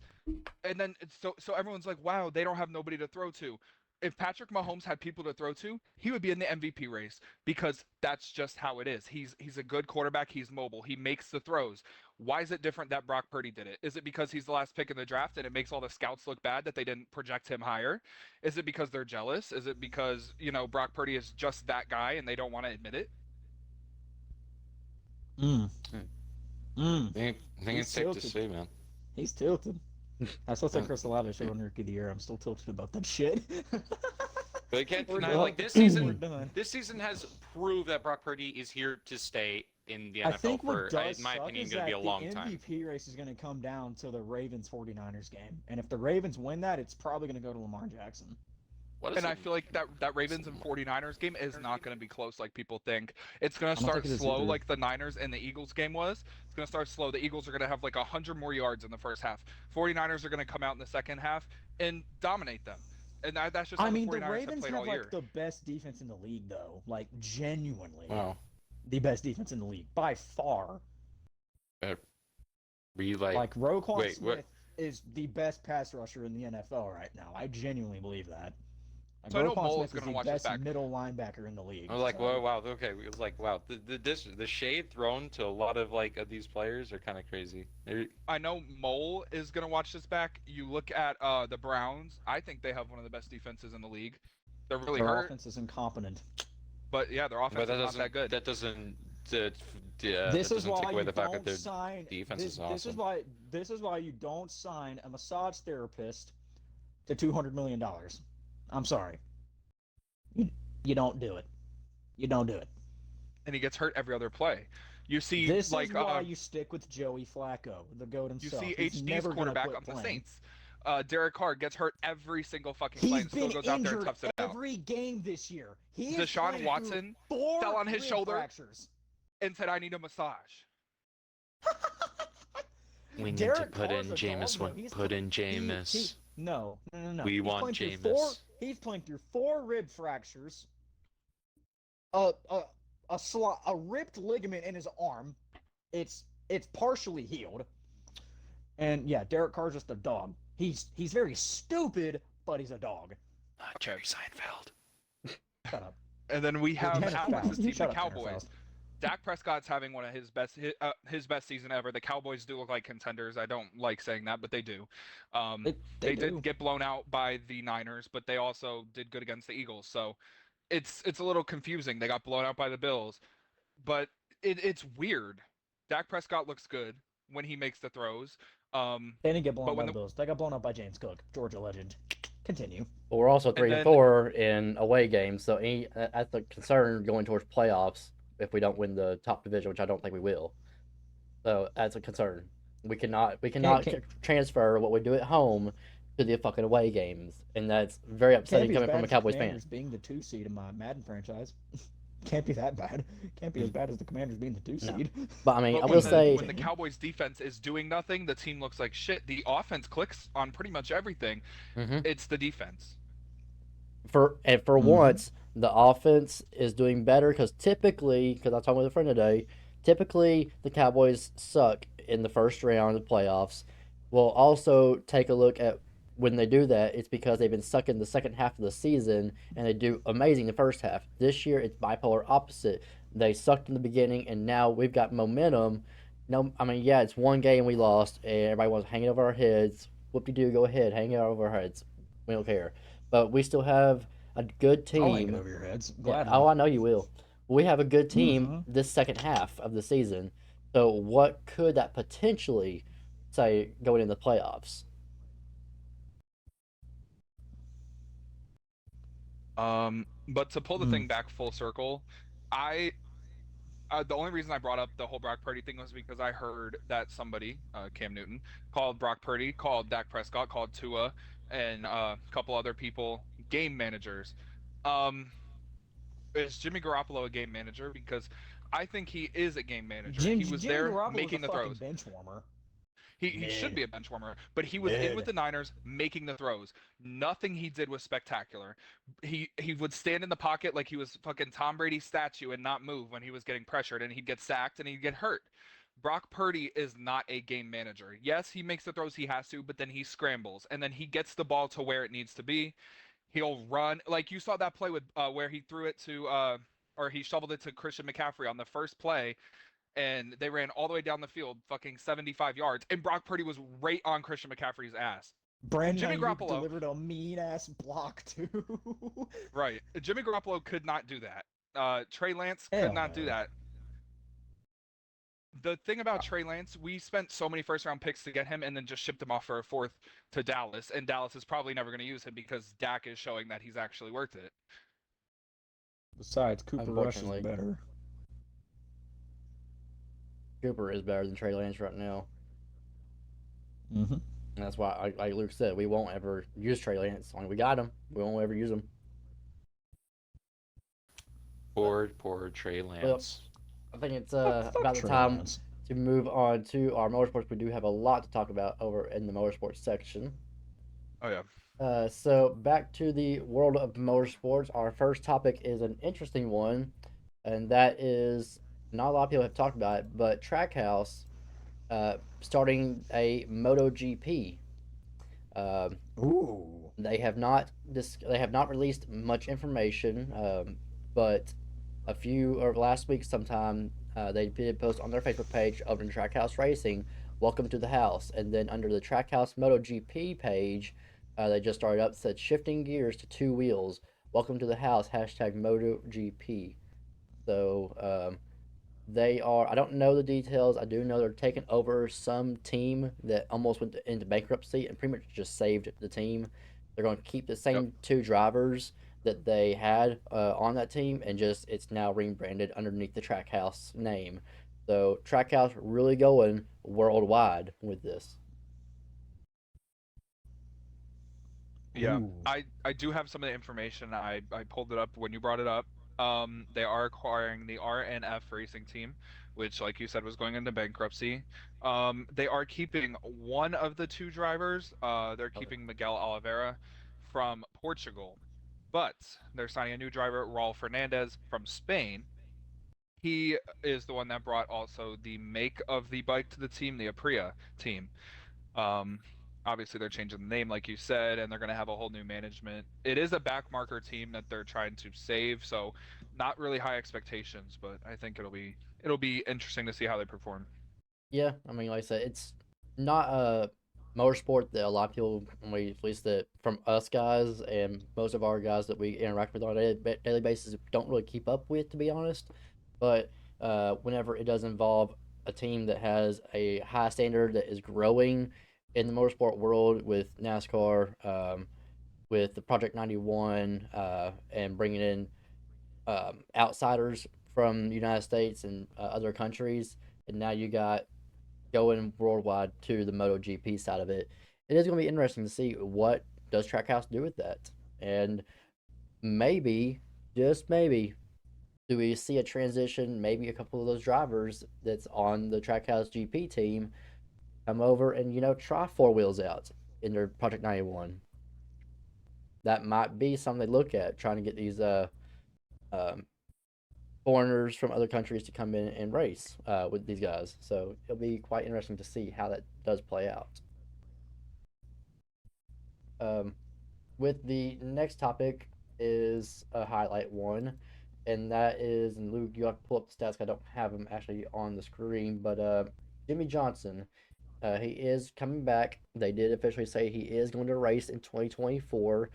And then so everyone's like, wow, they don't have nobody to throw to. If Patrick Mahomes had people to throw to, he would be in the MVP race because that's just how it is. He's a good quarterback. He's mobile. He makes the throws. Why is it different that Brock Purdy did it? Is it because he's the last pick in the draft and it makes all the scouts look bad that they didn't project him higher? Is it because they're jealous? Is it because, Brock Purdy is just that guy and they don't want to admit it? I think it's safe to say, man. He's tilted. I still think Chris Olave should win Rookie of the Year. I'm still tilted about that shit. But I can't deny, done. like, this season We're done. has proved that Brock Purdy is here to stay in the I NFL think what for, does in my suck opinion, is going to be that a the long time. MVP race is going to come down to the Ravens 49ers game. And if the Ravens win that, it's probably going to go to Lamar Jackson. What is And it? I feel like that Ravens and 49ers game is not going to be close like people think. It's going I to don't think start it is slow either. like the Niners and the Eagles game was. It's going to start slow. The Eagles are going to have like 100 more yards in the first half. 49ers are going to come out in the second half and dominate them. And that's just I how the mean, the 49ers have Ravens played have all like year. the best defense in the league, though. Like, genuinely, Wow. the best defense in the league by far. Were you like, Like, Roquan wait, what? Smith is the best pass rusher in the NFL right now. I genuinely believe that. Like, So I know Roquan Mole is Smith is going to the watch his best back. middle linebacker in the league. I was like, so. wow, wow, okay. It was like, wow, the shade thrown to a lot of like of these players are kind of crazy. I know Mole is going to watch this back. You look at the Browns. I think they have one of the best defenses in the league. They're really Their hurt, offense is incompetent. but yeah, their offense But that is not doesn't that good. that doesn't This that is doesn't why take away you the fact that don't their sign. defense is This is awesome. why you don't sign a massage therapist to $200 million. I'm sorry. You don't do it. You don't do it. And he gets hurt every other play. You see, This like, is why you stick with Joey Flacco, the goat you himself. see He's HD's never gonna quarterback quit on the playing. Saints. Derek Carr gets hurt every single fucking play He's and still been goes out there and injured toughs it out. every game this year. He is Deshaun playing Watson through 4 fell on his rib shoulder. fractures. And said, "I need a massage." We need Derek to put Carr's in a Jameis. dog, though. He's Put in he- Jameis. No. We He's want playing through Jameis. He's playing through 4 rib fractures, a ripped ligament in his arm. It's partially healed, and yeah, Derek Carr's just a dog. He's very stupid, but he's a dog. Jerry Seinfeld. Shut up. And then we have Tanner Alex's Faust. team, Shut the up, Tanner Cowboys. Faust. Dak Prescott's having one of his best season ever. The Cowboys do look like contenders. I don't like saying that, but they do. They do. did get blown out by the Niners, but they also did good against the Eagles. So it's a little confusing. They got blown out by the Bills, but it's weird. Dak Prescott looks good when he makes the throws. They didn't get blown But up by when the the- Bills. They got blown up by James Cook, Georgia legend. Continue. But we're also 3 and then- 4 in away games, so that's the concern going towards playoffs if we don't win the top division, which I don't think we will. So that's a concern. We cannot transfer what we do at home to the fucking away games, and that's very upsetting coming from a Cowboys fan. Commanders being the 2 seed in my Madden franchise. Can't be that bad. Can't be as bad as the Commanders being the 2 seed. But I mean, But I when will the, say, when the Cowboys defense is doing nothing, the team looks like shit. The offense clicks on pretty much everything. Mhm. It's the defense. for Mhm. once, the offense is doing better because typically, because I was talking with a friend today, typically the Cowboys suck in the first round of the playoffs. We'll also take a look at when they do that, it's because they've been sucking the second half of the season and they do amazing the first half. This year, it's bipolar opposite. They sucked in the beginning and now we've got momentum. No, I mean, yeah, it's one game we lost and everybody wants to hang it over our heads. Whoop-de-doo, go ahead, hang it over our heads. We don't care. But we still have a good team. I'll hang it over your heads. Yeah, Gladly. oh, I know you will. We have a good team Mhm. this second half of the season. So what could that potentially say going in the playoffs? But to pull the thing back full circle, I the only reason I brought up the whole Brock Purdy thing was because I heard that somebody, Cam Newton, called Brock Purdy, called Dak Prescott, called Tua, and a couple other people game managers. Um, is Jimmy Garoppolo a game manager? Because I think he is a game manager. He was Jimmy there Garoppolo making was the a fucking throws. bench warmer. He should Mid. be a bench warmer, but he was in Mid. with the Niners making the throws. Nothing he did was spectacular. He would stand in the pocket like he was fucking Tom Brady's statue and not move when he was getting pressured, and he'd get sacked and he'd get hurt. Brock Purdy is not a game manager. Yes, he makes the throws he has to, but then he scrambles and then he gets the ball to where it needs to be. He'll run like you saw that play with where he threw it to or he shoveled it to Christian McCaffrey on the first play, and they ran all the way down the field, fucking 75 yards, and Brock Purdy was right on Christian McCaffrey's ass. Brandon Jimmy Ayuk Garoppolo- delivered a mean ass block too. Right. Jimmy Garoppolo could not do that. Trey Lance could Hell not do no. that. The thing about Trey Lance, we spent so many first round picks to get him and then just shipped him off for a fourth to Dallas, and Dallas is probably never going to use him because Dak is showing that he's actually worth it. Besides, Cooper Rush is Unfortunately. better. Cooper is better than Trey Lance right now. Mm-hmm. And that's why, like Luke said, we won't ever use Trey Lance. I mean, we got him. We won't ever use him. But Poor Trey well, Lance. I think it's Fuck about the Trey time Lance. to move on to our motorsports. We do have a lot to talk about over in the motorsports section. Oh yeah. So back to the world of motorsports. Our first topic is an interesting one, and that is not a lot of people have talked about it, but Trackhouse starting a MotoGP. Um, Ooh. they have not released much information, but a few or last week sometime they did post on their Facebook page of the Trackhouse Racing, "Welcome to the house," and then under the Trackhouse MotoGP page, they just started up said shifting gears to two wheels. Welcome to the house. Hashtag MotoGP. So they are. I don't know the details. I do know they're taking over some team that almost went into bankruptcy and pretty much just saved the team. They're going to keep the Yep. same two drivers that they had on that team, and just it's now rebranded underneath the Trackhouse name. So Trackhouse really going worldwide with this. Yeah, Ooh. I do have some of the information. I pulled it up when you brought it up. They are acquiring the RNF racing team, which, like you said, was going into bankruptcy. They are keeping one of the two drivers. They're Okay. keeping Miguel Oliveira from Portugal, but they're signing a new driver, Raul Fernandez from Spain. He is the one that brought also the make of the bike to the team, the Aprilia team. Um, Obviously, they're changing the name, like you said, and they're going to have a whole new management. It is a backmarker team that they're trying to save, so not really high expectations, but I think it'll be interesting to see how they perform. Yeah, I mean, like I said, it's not a motorsport that a lot of people, we at least that from us guys and most of our guys that we interact with on a daily basis, don't really keep up with, to be honest. But whenever it does involve a team that has a high standard that is growing in the motorsport world with NASCAR, with the Project 91, and bringing in outsiders from the United States and other countries, and now you got going worldwide to the MotoGP side of it. It is going to be interesting to see what does Trackhouse do with that, and maybe, just maybe, do we see a transition? Maybe a couple of those drivers that's on the Trackhouse GP team come over and try four wheels out in their Project 91. That might be something they look at trying to get these um, foreigners from other countries to come in and race with these guys. So it'll be quite interesting to see how that does play out. Um, with the next topic is a highlight one, and that is, and Luke, you have to pull up the stats. I don't have them actually on the screen, but Jimmy Johnson, he is coming back. They did officially say he is going to race in 2024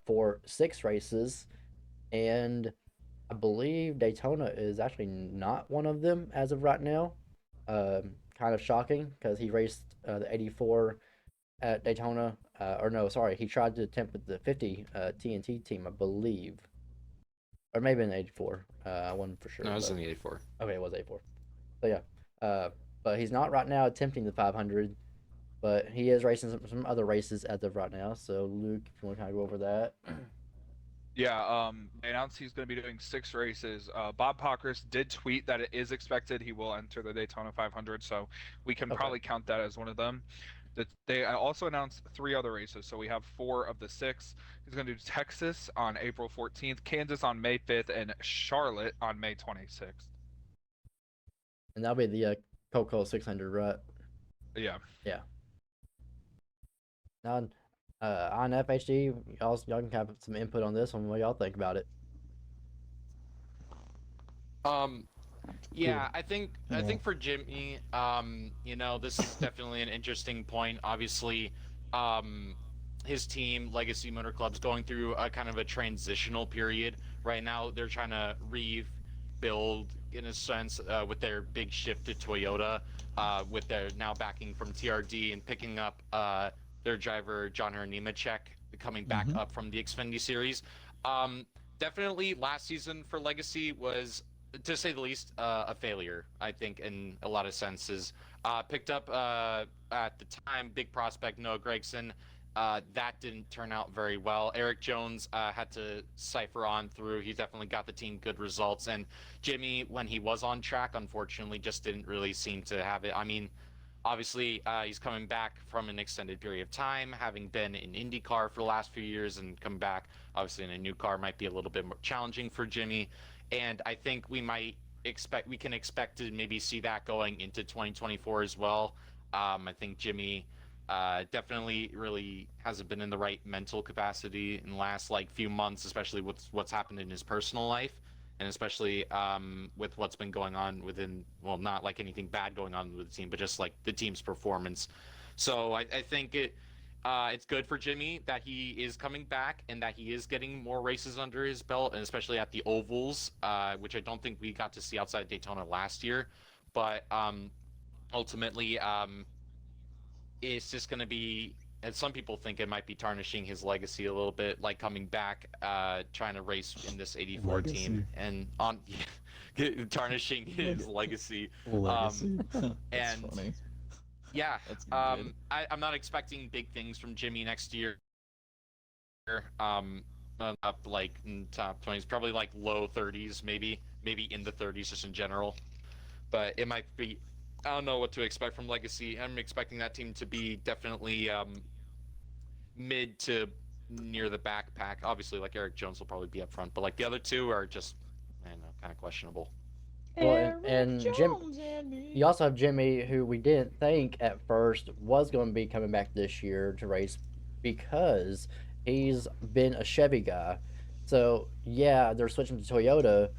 for six races, and I believe Daytona is actually not one of them as of right now. Kind of shocking because he raced the 84 at Daytona. Or no, sorry, he tried to attempt with the 50 TNT team, I believe. Or maybe in the 84. I wasn't for No, sure, I was but in the 84. okay, it was 84. So yeah. But he's not right now attempting the 500, but he is racing some other races as of right now. So Luke, if you want to kind of go over that. Yeah, they announced he's going to be doing six races. Bob Pockris did tweet that it is expected he will enter the Daytona 500, so we can Okay. probably count that as one of them. They also announced three other races, so we have four of the six. He's going to do Texas on April 14th, Kansas on May 5th, and Charlotte on May 26th. And that'll be the Coco 600, right? Yeah. Yeah. Now, on FHD, y'all can have some input on this one. What y'all think about it? Um, Cool. yeah, I think Yeah. for Jimmy, this is definitely an interesting point. Obviously, um, his team, Legacy Motor Club's going through a kind of a transitional period right now. They're trying to rebuild, in a sense, with their big shift to Toyota, with their now backing from TRD and picking up their driver John Nemechek coming back Mm-hmm. up from the Xfinity Series. Um, Definitely, last season for Legacy was to say the least, a failure. I think in a lot of senses. Picked up at the time big prospect Noah Gregson. That didn't turn out very well. Eric Jones had to cipher on through. He definitely got the team good results, and Jimmy, when he was on track, unfortunately, just didn't really seem to have it. I mean, obviously, he's coming back from an extended period of time, having been in IndyCar for the last few years, and come back obviously in a new car might be a little bit more challenging for Jimmy. And I think we can expect to maybe see that going into 2024 as well. I think Jimmy definitely really hasn't been in the right mental capacity in the last like few months, especially with what's happened in his personal life, and especially with what's been going on within, well, not like anything bad going on with the team, but just like the team's performance. So I think it's good for Jimmy that he is coming back and that he is getting more races under his belt, and especially at the ovals, which I don't think we got to see outside Daytona last year. But ultimately, it's just going to be, and some people think it might be tarnishing his legacy a little bit, like coming back, trying to race in this 84 team and on tarnishing his legacy. Legacy. That's And funny. yeah, That's good. I'm not expecting big things from Jimmy next year. Up like in top 20s, probably like low 30s, maybe in the 30s just in general. But it might be. I don't know what to expect from Legacy. I'm expecting that team to be definitely mid to near the backpack. Obviously, like Eric Jones will probably be up front, but like the other two are just, I don't know, kind of questionable. Well, Eric and Jim, Jones and me. you also have Jimmy, who we didn't think at first was going to be coming back this year to race because he's been a Chevy guy. So yeah, they're switching to Toyota,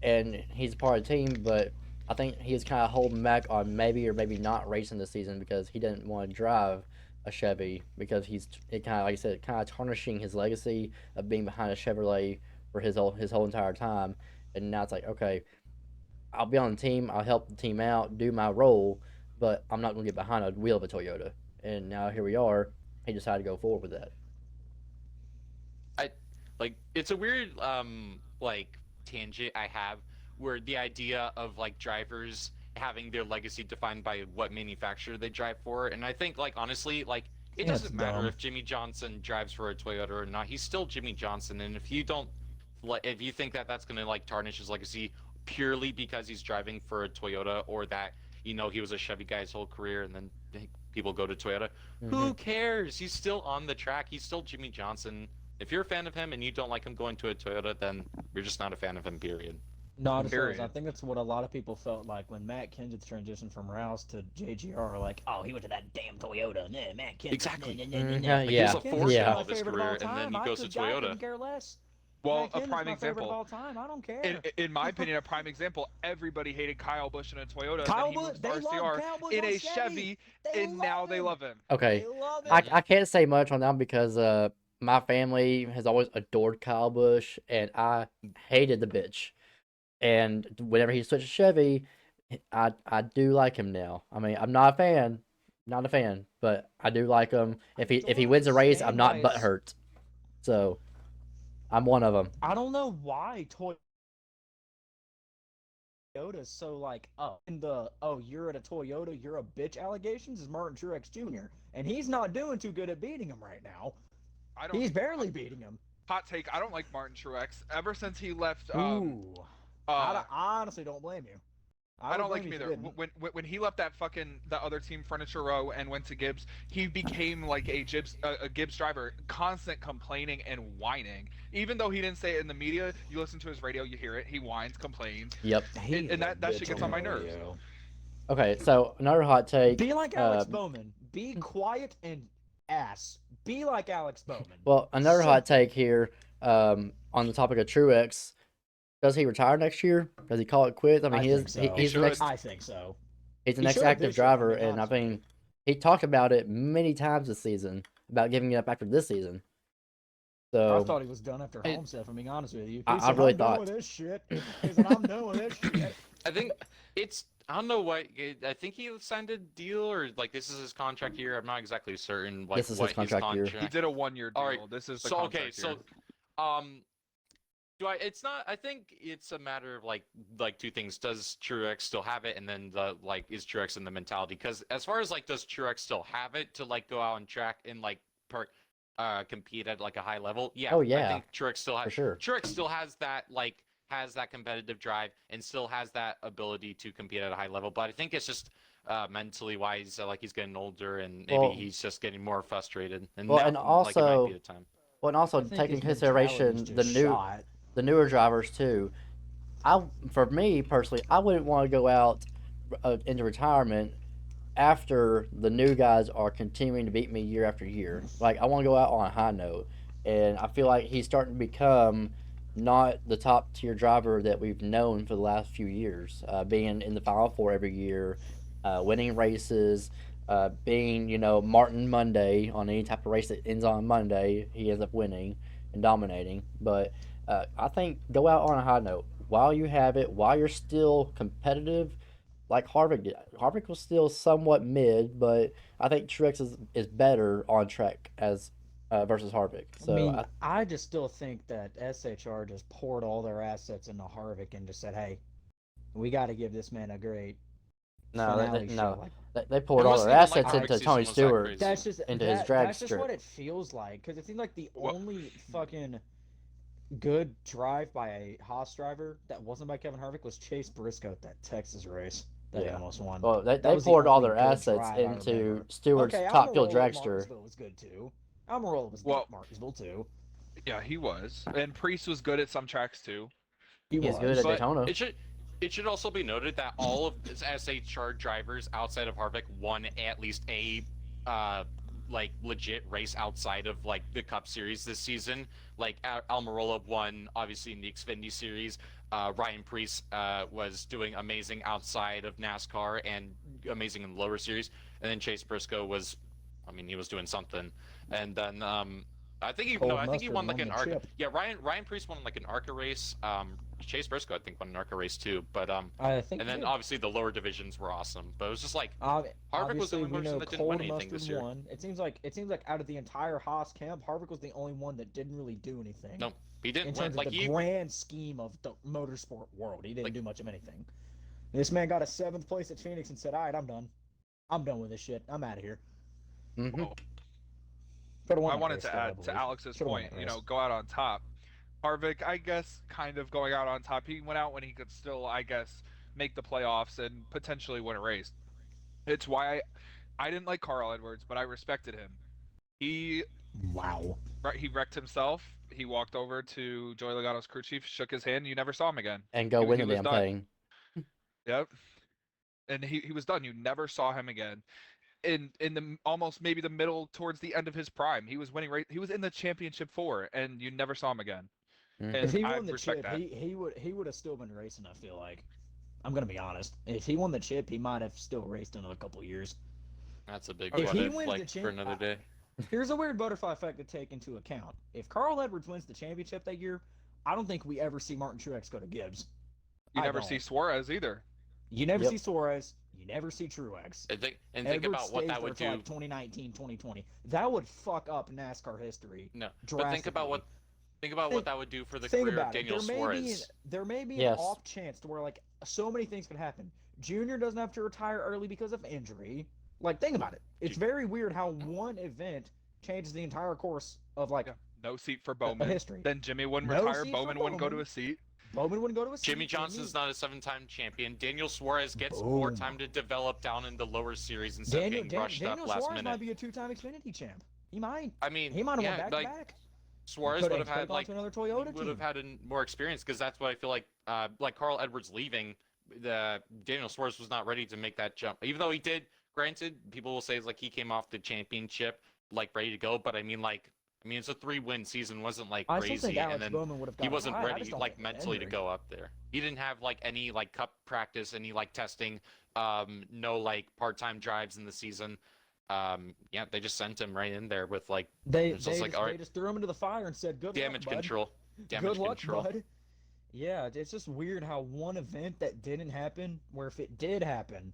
and he's part of the team, but I think he was kind of holding back on maybe or maybe not racing this season because he didn't want to drive a Chevy because he's it kind of like I said kind of tarnishing his legacy of being behind a Chevrolet for his whole entire time, and now it's like okay, I'll be on the team, I'll help the team out, do my role, but I'm not going to get behind a wheel of a Toyota, and now here we are. He decided to go forward with that. I like it's a weird like tangent I have where the idea of like drivers having their legacy defined by what manufacturer they drive for, and I think like honestly like it Yeah, it's doesn't matter dumb. if Jimmy Johnson drives for a Toyota or not. He's still Jimmy Johnson, and if you don't if you think that that's going to like tarnish his legacy purely because he's driving for a Toyota, or that he was a Chevy guy his whole career and then people go to Toyota, Mm-hmm. who cares? He's still on the track. He's still Jimmy Johnson. If you're a fan of him and you don't like him going to a Toyota, then you're just not a fan of him, period. No, I just realized, I Period. think that's what a lot of people felt like when Matt Kenseth transitioned from Rouse to JGR. Like, oh, he went to that damn Toyota. Nah, Matt Kenseth. Nah, Exactly. nah, nah, nah, nah. Mm-hmm. Like he was Yeah, a Matt Kenseth's Ford still guy yeah. my all of his favorite of all career, and then time. he goes to I Toyota. couldn't care less. Well, Matt a Kenseth's prime my favorite of example. all time. I don't In, care. in my opinion, a prime example, everybody hated Kyle Busch in a Toyota. Then Kyle he Busch, moves to they love RCR Kyle Busch in on a Chevy. Chevy, They and now love they him. love him. They Okay, love I, him. I can't say much on that because my family has always adored Kyle Busch, and I hated the bitch. And whenever he switched to Chevy, I do like him now. I mean, I'm not a fan, not a fan, but I do like him. If he Don't wins a race, I'm understand why not it's. butthurt. So I'm one of them. I don't know why Toyota's so like in the you're at a Toyota, you're a bitch allegations is Martin Truex Jr. and he's not doing too good at beating him right now. I don't. He's barely beating him. Hot take. I don't like Martin Truex. Ever since he left, Ooh, uh, I honestly don't blame you. I I would don't like blame him you if you either. didn't. When he left that other team, Furniture Row, and went to Gibbs, he became like a Gibbs driver, constant complaining and whining. Even though he didn't say it in the media, you listen to his radio, you hear it. He whines, complains, Yep. He's and a that shit bitch gets on on the my nerves. radio. Okay, so another hot take. Be like Alex Bowman. Be quiet and ass. Be like Alex Bowman. Well, another hot Simple. take here. On the topic of Truex, does he retire next year? Does he call it quits? I mean, I he is think he, so. He he's the should. next I think so. he's the He next should have active this year, if I'm driver, being and I honest with you. mean, he talked about it many times this season about giving it up after this season. I So thought he was done after I, Homestead, if I'm being honest with you. I, He I said, really I'm done with thought. this shit. He said, I'm done with this shit. I think it's I don't know what I think he signed a deal or like this is his contract year. I'm not exactly certain like This is his what his contract year. He contract. did a 1 year All right. deal. This is the So okay, contract year. so um Do I? It's not. I think it's a matter of like two things. Does Truex still have it, and then the like is Truex in the mentality? Because as far as like, does Truex still have it to like go out on track and like compete at like a high level? Yeah, Oh I yeah, think Truex still for has sure. that competitive drive and still has that ability to compete at a high level. But I think it's just mentally wise, like he's getting older and maybe Well, he's just getting more frustrated. And well, now, and like, it might be also, the time. well, and also I think taking his into mentality's consideration just shot. the newer drivers too. I For me personally, I wouldn't want to go out into retirement after the new guys are continuing to beat me year after year. Like I want to go out on a high note, and I feel like he's starting to become not the top tier driver that we've known for the last few years. Being in the Final Four every year, winning races, being Martin Monday on any type of race that ends on Monday, he ends up winning and dominating. But I think go out on a high note while you have it, while you're still competitive like Harvick did. Harvick was still somewhat mid, but I think Truex is better on track as versus Harvick. I So mean, I just still think that SHR just poured all their assets into Harvick and just said, "Hey, we got to give this man a great finale show." no, Like, they It poured all wasn't their even like assets I Harvick's into Tony season was that Stewart crazy. into his drag that's just strip. what it feels like because it seemed like the Well, only fucking good drive by a Haas driver that wasn't by Kevin Harvick was Chase Briscoe at that Texas race that he Yeah. almost won. Well, That they was the poured all only their good assets drive I into remember. Stewart's Okay, top fuel Almirola at dragster. Martinsville was good too. Almirola was good well, at Martinsville too. yeah, he was, and Priest was good at some tracks too. He He's good at was. But Daytona. it should also be noted that all of his SHR drivers outside of Harvick won at least a uh like legit race outside of like the Cup Series this season. Like Almirola won obviously in the Xfinity Series. Ryan Preece was doing amazing outside of NASCAR and amazing in the lower series. And then Chase Briscoe was, I mean, he was doing something. And then I think he no, Cold I think he mustard won like won an the ARCA. chip. Yeah, Ryan Preece won like an ARCA race. Chase Briscoe I think won an ARCA race too. But I think and he then did. obviously the lower divisions were awesome. But it was just like Harvick was the Obviously, only we person know that didn't win Cold anything Mustard this year. won. It seems like out of the entire Haas camp, Harvick was the only one that didn't really do anything No, he in didn't win. terms of Like the he grand scheme of the motorsport world. He didn't like do much of anything. This man got a seventh place at Phoenix and said, "All right, I'm done. I'm done with this shit. I'm out of here." Hmm. Well, Could have won I that wanted race to still, I add to believe. Alex's Should have won point, that race. go out on top. Harvick, I guess, kind of going out on top. He went out when he could still, I guess, make the playoffs and potentially win a race. It's why I didn't like Carl Edwards, but I respected him. He Wow. he wrecked himself. He walked over to Joey Logano's crew chief, shook his hand. You never saw him again. And go win He the was damn done. thing. Yep. And he was done. You never saw him again. In the almost maybe the middle towards the end of his prime, he was winning. He was in the championship four, and you never saw him again. If Hmm. And he I won the respect chip, that. he would have still been racing. I feel like. I'm gonna be honest. If he won the chip, he might have still raced another couple years. that's a big Oh If yeah. what he if wins the like for champ, another day. here's a weird butterfly effect to take into account. If Carl Edwards wins the championship that year, I don't think we ever see Martin Truex go to Gibbs. You I never see don't. Suarez either. You never Yep. see Suarez. You never see Truex. And think Edwards about what stays that there would till do. like 2019, 2020. That would fuck up NASCAR history No, but drastically. think about what Think, that would do for the think career of about it. Daniel Suarez. There may be an Yes. off chance to where like so many things can happen. Junior doesn't have to retire early because of injury. Like think about it. It's very weird how one event changes the entire course of like Yeah. No seat for a Bowman. history. Then Jimmy wouldn't No retire. seat for Bowman wouldn't go to Bowman. a seat. Bowman wouldn't go to a Jimmy seat. Johnson's not a seven-time champion. Daniel Suarez gets more Boom. time to develop down in the lower series instead of getting brushed Daniel up last Suarez minute. might be a two-time Xfinity champ. He might. I mean, He might have won yeah, back to like back. Suarez Could would have have had gone to another Toyota would have team. had more experience because that's what I feel like Carl Edwards leaving, the Daniel Suarez was not ready to make that jump. Even though he did, granted, people will say it's like he came off the championship like ready to go, but I mean it's a 3-win season, wasn't like I still think crazy, and Alex then Bowman would have he got wasn't I ready just don't like think mentally to injury. go up there. He didn't have like any like cup practice, any like testing, no like part-time drives in the season. Yeah, they just sent him right in there with like it's just like all They right, just threw him into the fire and said, "Good damage luck, bud. control, Good damage luck, control. bud." Yeah, it's just weird how one event that didn't happen, where if it did happen,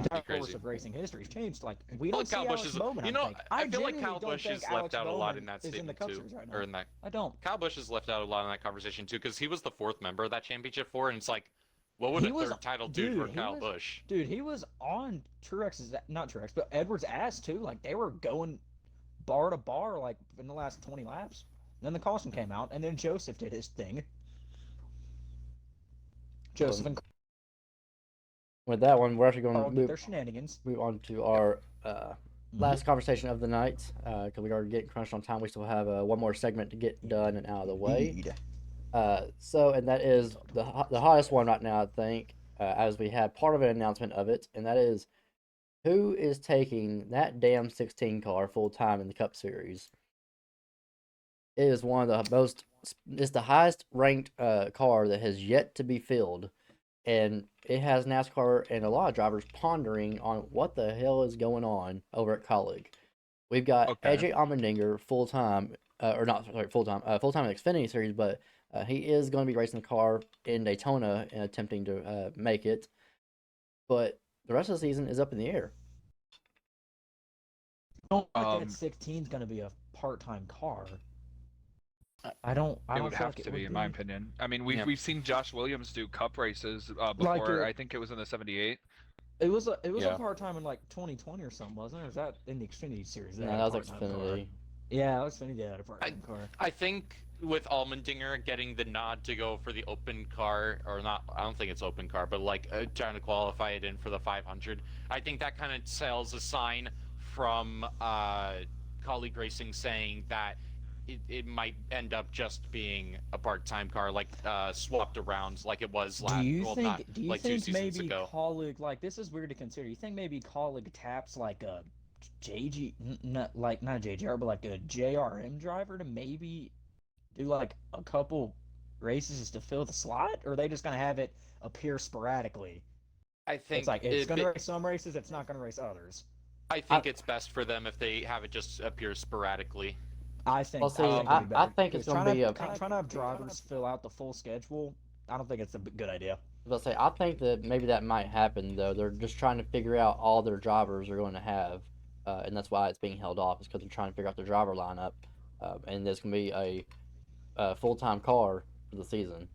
the Pretty course crazy. of racing history has changed. Like we Well, don't see Kyle Busch Alex is, Bowman. you I know, think. I feel like genuinely Kyle don't Busch think has Alex left out a lot Bowman in that is in the statement Cup too, Series right or now. in that. I don't. Kyle Busch has left out a lot in that conversation too, because he was the fourth member of that championship for, and it's like, what would He a was, third title do dude. for He Kyle was, Busch? dude. He was on Truex's, not Truex, but Edwards' ass too. Like they were going bar to bar like in the last 20 laps. Then the caution came out, and then Joseph did his thing. Joseph and With that one, we're actually going Carl to did their shenanigans. move on to our Mhm. last conversation of the night because we are getting crunched on time. We still have one more segment to get done and out of the way. Indeed. And that is the hottest one right now, I think, as we have part of an announcement of it, and that is who is taking that damn 16 car full time in the Cup Series. It is one of the most. It's the highest ranked car that has yet to be filled, and it has NASCAR and a lot of drivers pondering on what the hell is going on over at Colleague. We've got Okay. AJ Allmendinger full time, or not sorry, full time in Xfinity Series, but he is going to be racing the car in Daytona and attempting to make it. But the rest of the season is up in the air. I don't think that 16 is going to be a part-time car. I don't. I It don't would feel have like to it be, would in my opinion. I mean, we've seen Josh Williams do Cup races before. I think it was in the '78. It was a Yeah. part-time in like 2020 or something, wasn't it? Or was that in the Xfinity Series? They No, had that a was part-time car. Xfinity. Yeah, Xfinity had a part-time car. I think with Allmendinger getting the nod to go for the open car, or not, I don't think it's open car, but like trying to qualify it in for the 500, I think that kind of sells a sign from Colleague Racing saying that it might end up just being a part-time car, like swapped around like it was Do last, you well, think? not Do you like 2 think seasons maybe ago. Colleague, like this is weird to consider? You think maybe Colleague taps like a JG, not like not a JGR, but like a JRM driver to maybe do like a couple races to fill the slot, or are they just gonna have it appear sporadically? I It's think like it's gonna race some races, it's not gonna race others. I think it's best for them if they have it just appear sporadically. I think. Well, see, I think, it'd be I better. think it's 'Cause going to be a. trying to have drivers fill out the full schedule. I don't think it's a good idea. I think that maybe that might happen though. They're just trying to figure out all their drivers are going to have, and that's why it's being held off. Is because they're trying to figure out their driver lineup, and there's going to be a full time car for the season,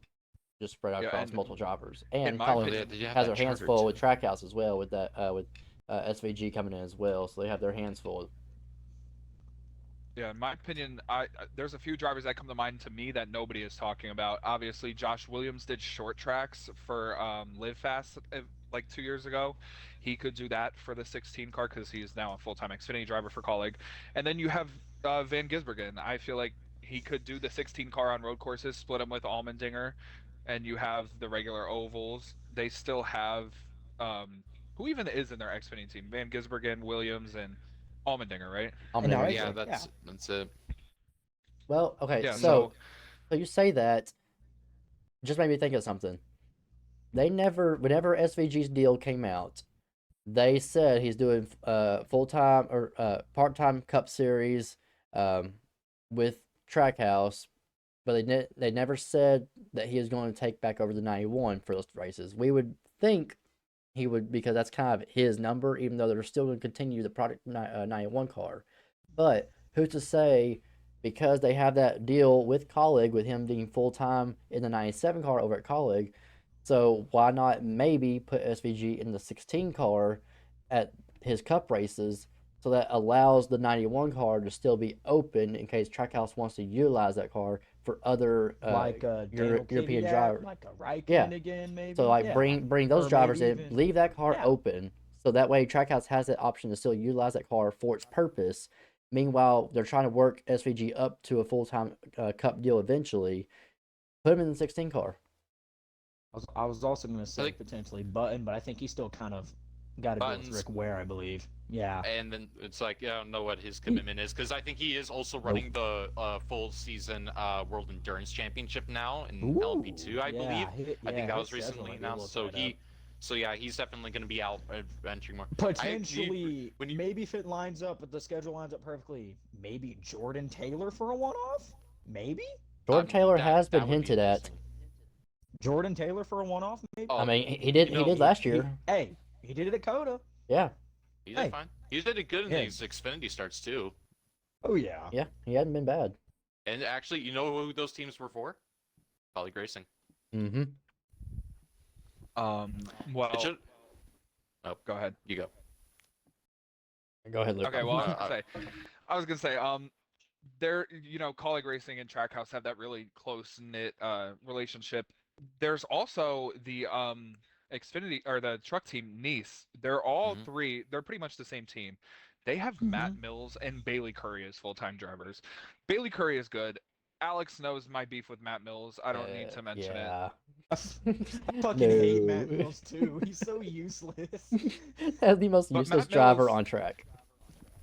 just spread out Yeah, across and multiple drivers. in And my Collins opinion- They have has that their hands charter, full too. with Trackhouse as well with that with SVG coming in as well, so they have their hands full. Yeah, in my opinion, there's a few drivers that come to mind to me that nobody is talking about. Obviously, Josh Williams did short tracks for Live Fast like 2 years ago. He could do that for the 16 car because he's now a full-time Xfinity driver for Colleague. And then you have Van Gisbergen. I feel like he could do the 16 car on road courses, split him with Allmendinger, and you have the regular ovals. They still have who even is in their Xfinity team? Van Gisbergen, Williams, and Allmendinger, right? Allmendinger. No, Yeah, yeah. that's it. Well, okay, Yeah, so you say that just made me think of something. Whenever SVG's deal came out, they said he's doing full time or part time Cup Series with Trackhouse, but they never said that he was going to take back over the 91 for those races. We would think he would because that's kind of his number, even though they're still going to continue the product 91 car. But who's to say? Because they have that deal with Colleague, with him being full time in the 97 car over at Colleague, so why not maybe put SVG in the 16 car at his Cup races, so that allows the 91 car to still be open in case Trackhouse wants to utilize that car for other Like European drivers. like a Raikkonen Yeah. again, maybe. So like Yeah. bring those Or drivers in, maybe even- leave that car yeah. open, so that way Trackhouse has that option to still utilize that car for its purpose. Meanwhile, they're trying to work SVG up to a full time Cup deal eventually. Put him in the 16 car. I was also going to say think- potentially Button, but I think he's still kind of got to deal with Button's- Rick Ware, I believe. Yeah. And then it's like, I don't know what his commitment is, because I think he is also running the full season World Endurance Championship now in LP2, I believe. I think that was recently announced. So yeah, he's definitely going to be out adventuring more. Potentially, when you- maybe if it lines up, if the schedule lines up perfectly, maybe Jordan Taylor for a one-off? Maybe? Jordan Taylor that- has been that would be hinted at. amazing. Jordan Taylor for a one-off, maybe? Oh, I mean, he did you know, last year. Hey, he did it at Coda. Yeah, He did Hey, fine. He did good in yeah. these Xfinity starts too. Oh yeah. yeah, he hadn't been bad. And actually, you know who those teams were for? Poly Racing. Mm-hmm. It Well, should. Oh, go ahead. you go. Go ahead, Luke. Okay, well, Uh, I was gonna say, there, colleague racing and Trackhouse have that really close knit relationship. There's also the Xfinity or the truck team Nice. They're all mhm. three. They're pretty much the same team. They have Mm-hmm. Matt Mills and Bailey Curry as full-time drivers. Bailey Curry is good. Alex knows my beef with Matt Mills. I don't need to mention it. Yeah. I fucking hate Matt No. Mills too. He's so useless. That's the most But useless driver on track.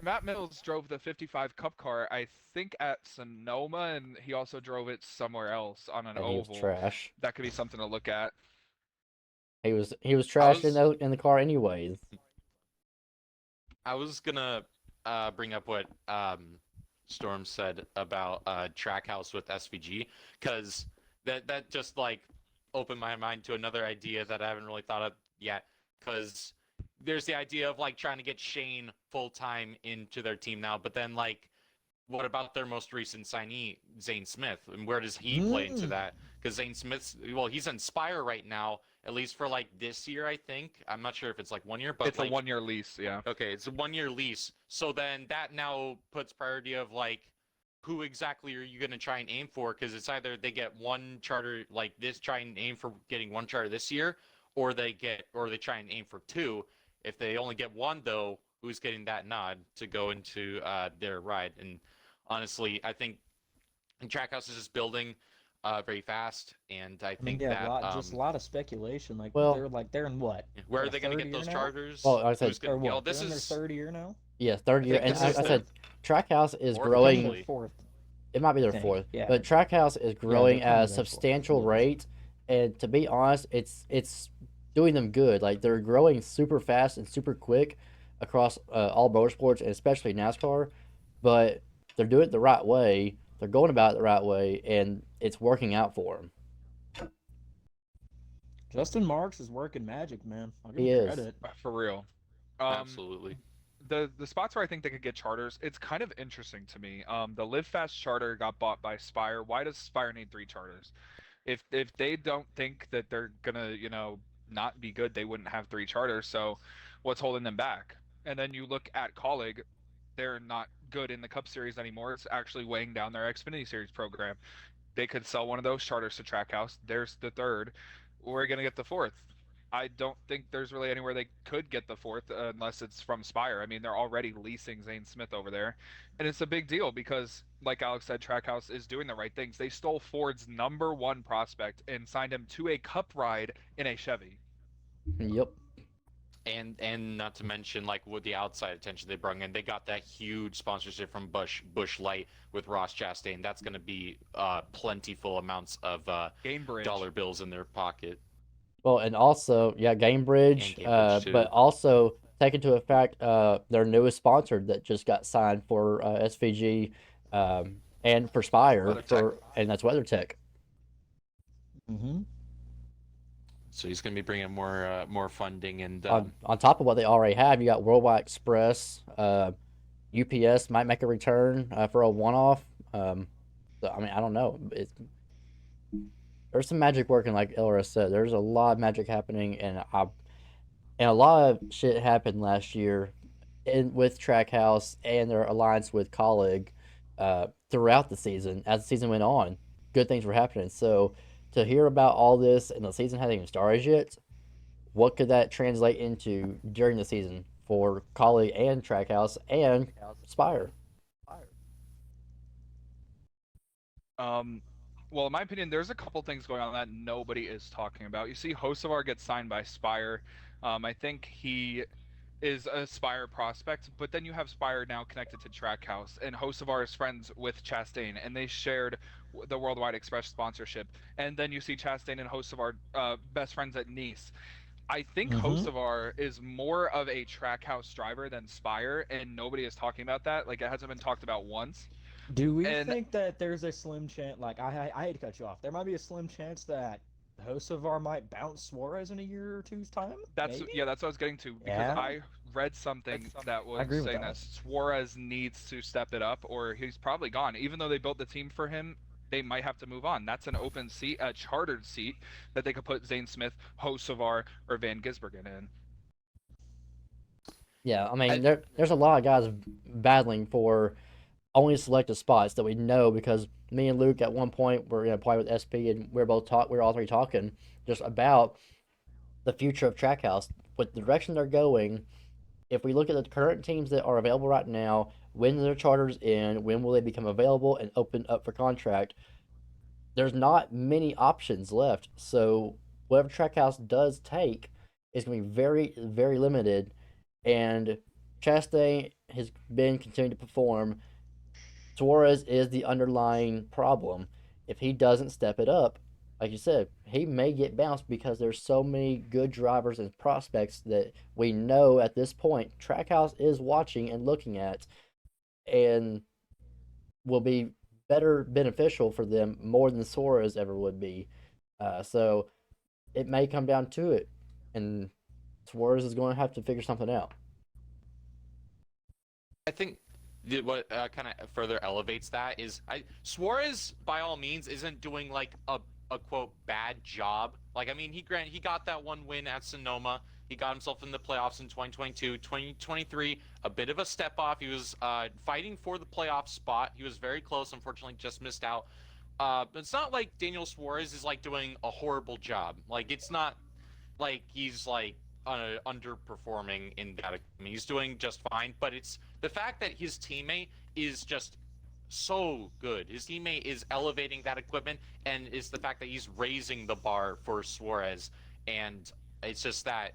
Matt Mills drove the 55 Cup car, I think at Sonoma, and he also drove it somewhere else on an And he was oval. trash. That could be something to look at. He was I trash was in the car anyways. I was gonna bring up what Storm said about Trackhouse with SVG, because that just like opened my mind to another idea that I haven't really thought of yet. Because there's the idea of like trying to get Shane full time into their team now, but then like, what about their most recent signee, Zane Smith, and where does he play into Mm. that? Because Zane Smith's, well, he's in Spire right now, at least for like this year, I think. I'm not sure if it's like 1 year, but It's a like, 1 year lease, yeah. okay, it's a 1 year lease. So then that now puts priority of like, who exactly are you going to try and aim for? Because it's either they get one charter like this, try and aim for getting one charter this year, or they try and aim for two. If they only get one, though, who's getting that nod to go into their ride? And honestly, I think Trackhouse is just building very fast, and I I mean, think yeah, that just a lot of speculation. Like Well, they're in what? where are Their they going to third get year those now? charters? well, like I said, Who's going Or to? You know, what? this They're in their is third year now. yes, third I year, think and this I is said Trackhouse is fourth, They're in growing. their actually. fourth. It might be their Think, fourth, yeah. but Trackhouse is Yeah, they're growing kind at a of their fourth. substantial Yeah. rate, and to be honest, it's doing them good. Like they're growing super fast and super quick across all motorsports, and especially NASCAR. But they're doing it the right way. They're going about it the right way, and it's working out for them. Justin Marks is working magic, man. I'll give He him is. credit. For real. Um, Absolutely. the spots where I think they could get charters, it's kind of interesting to me. The Live Fast charter got bought by Spire. Why does Spire need three charters? If they don't think that they're gonna, not be good, they wouldn't have three charters. So what's holding them back? And then you look at Colleague, they're not good in the Cup Series anymore. It's actually weighing down their Xfinity Series program. They could sell one of those charters to Trackhouse. There's the third. We're gonna get the fourth. I don't think there's really anywhere they could get the fourth unless it's from Spire. I mean, they're already leasing Zane Smith over there, and it's a big deal because, like Alex said, Trackhouse is doing the right things. They stole Ford's number one prospect and signed him to a Cup ride in a Chevy. Yep. And not to mention like with the outside attention they brought in, they got that huge sponsorship from Bush Light with Ross Chastain. That's going to be plentiful amounts of Gainbridge. dollar bills in their pocket. Well, and also, yeah, Gamebridge, And Cambridge too. but also take into effect their newest sponsor that just got signed for SVG and for Spire WeatherTech. and that's WeatherTech. Mm-hmm. So he's going to be bringing more funding and On top of what they already have, you got Worldwide Express, UPS might make a return for a one-off. So I mean, I don't know. There's some magic working, like LRS said. There's a lot of magic happening, and a lot of shit happened last year with Trackhouse and their alliance with Colleague throughout the season. As the season went on, good things were happening. So to hear about all this and the season hasn't even started yet, what could that translate into during the season for Colleague and Trackhouse and Spire? Um, well, in my opinion, there's a couple things going on that nobody is talking about. You see, Hocevar gets signed by Spire. I think he is a Spire prospect, but then you have Spire now connected to Trackhouse, and Hocevar is friends with Chastain, and they shared the Worldwide Express sponsorship. And then you see Chastain and Hocevar best friends at Nice. I think Mm-hmm. Hocevar is more of a Trackhouse driver than Spire, and nobody is talking about that. Like, it hasn't been talked about once. Do we And think that there's a slim chance? Like, I hate to cut you off. There might be a slim chance that Hocevar might bounce Suarez in a year or two's time. that's Maybe. yeah, that's what I was getting to because Yeah. read something that was agree with saying that. that Suarez needs to step it up, or he's probably gone. Even though they built the team for him, they might have to move on. That's an open seat, a chartered seat that they could put Zane Smith, Hocevar, or Van Gisbergen in. Yeah, I mean, I, there's a lot of guys battling for only selected spots that we know because me and Luke at one point were gonna play with SP and we are all three talking just about the future of Trackhouse with the direction they're going. If we look at the current teams that are available right now, when their charters in, when will they become available and open up for contract? There's not many options left. So whatever Trackhouse does take is going to be very, very limited. And Chastain has been continuing to perform. Suarez is the underlying problem. If he doesn't step it up, like you said, he may get bounced because there's so many good drivers and prospects that we know at this point Trackhouse is watching and looking at, and will be better beneficial for them more than Suarez ever would be. So it may come down to it, and Suarez is going to have to figure something out. I think what kind of further elevates that is Suarez by all means isn't doing like a quote bad job. Like I mean he got that one win at Sonoma. He got himself in the playoffs in 2022, 2023, a bit of a step off. He was fighting for the playoff spot. He was very close, unfortunately just missed out. But it's not like Daniel Suarez is like doing a horrible job. Like it's not like he's like underperforming in that. I mean, he's doing just fine, but it's the fact that his teammate is just so good. His teammate is elevating that equipment, and it's the fact that he's raising the bar for Suarez, and it's just that.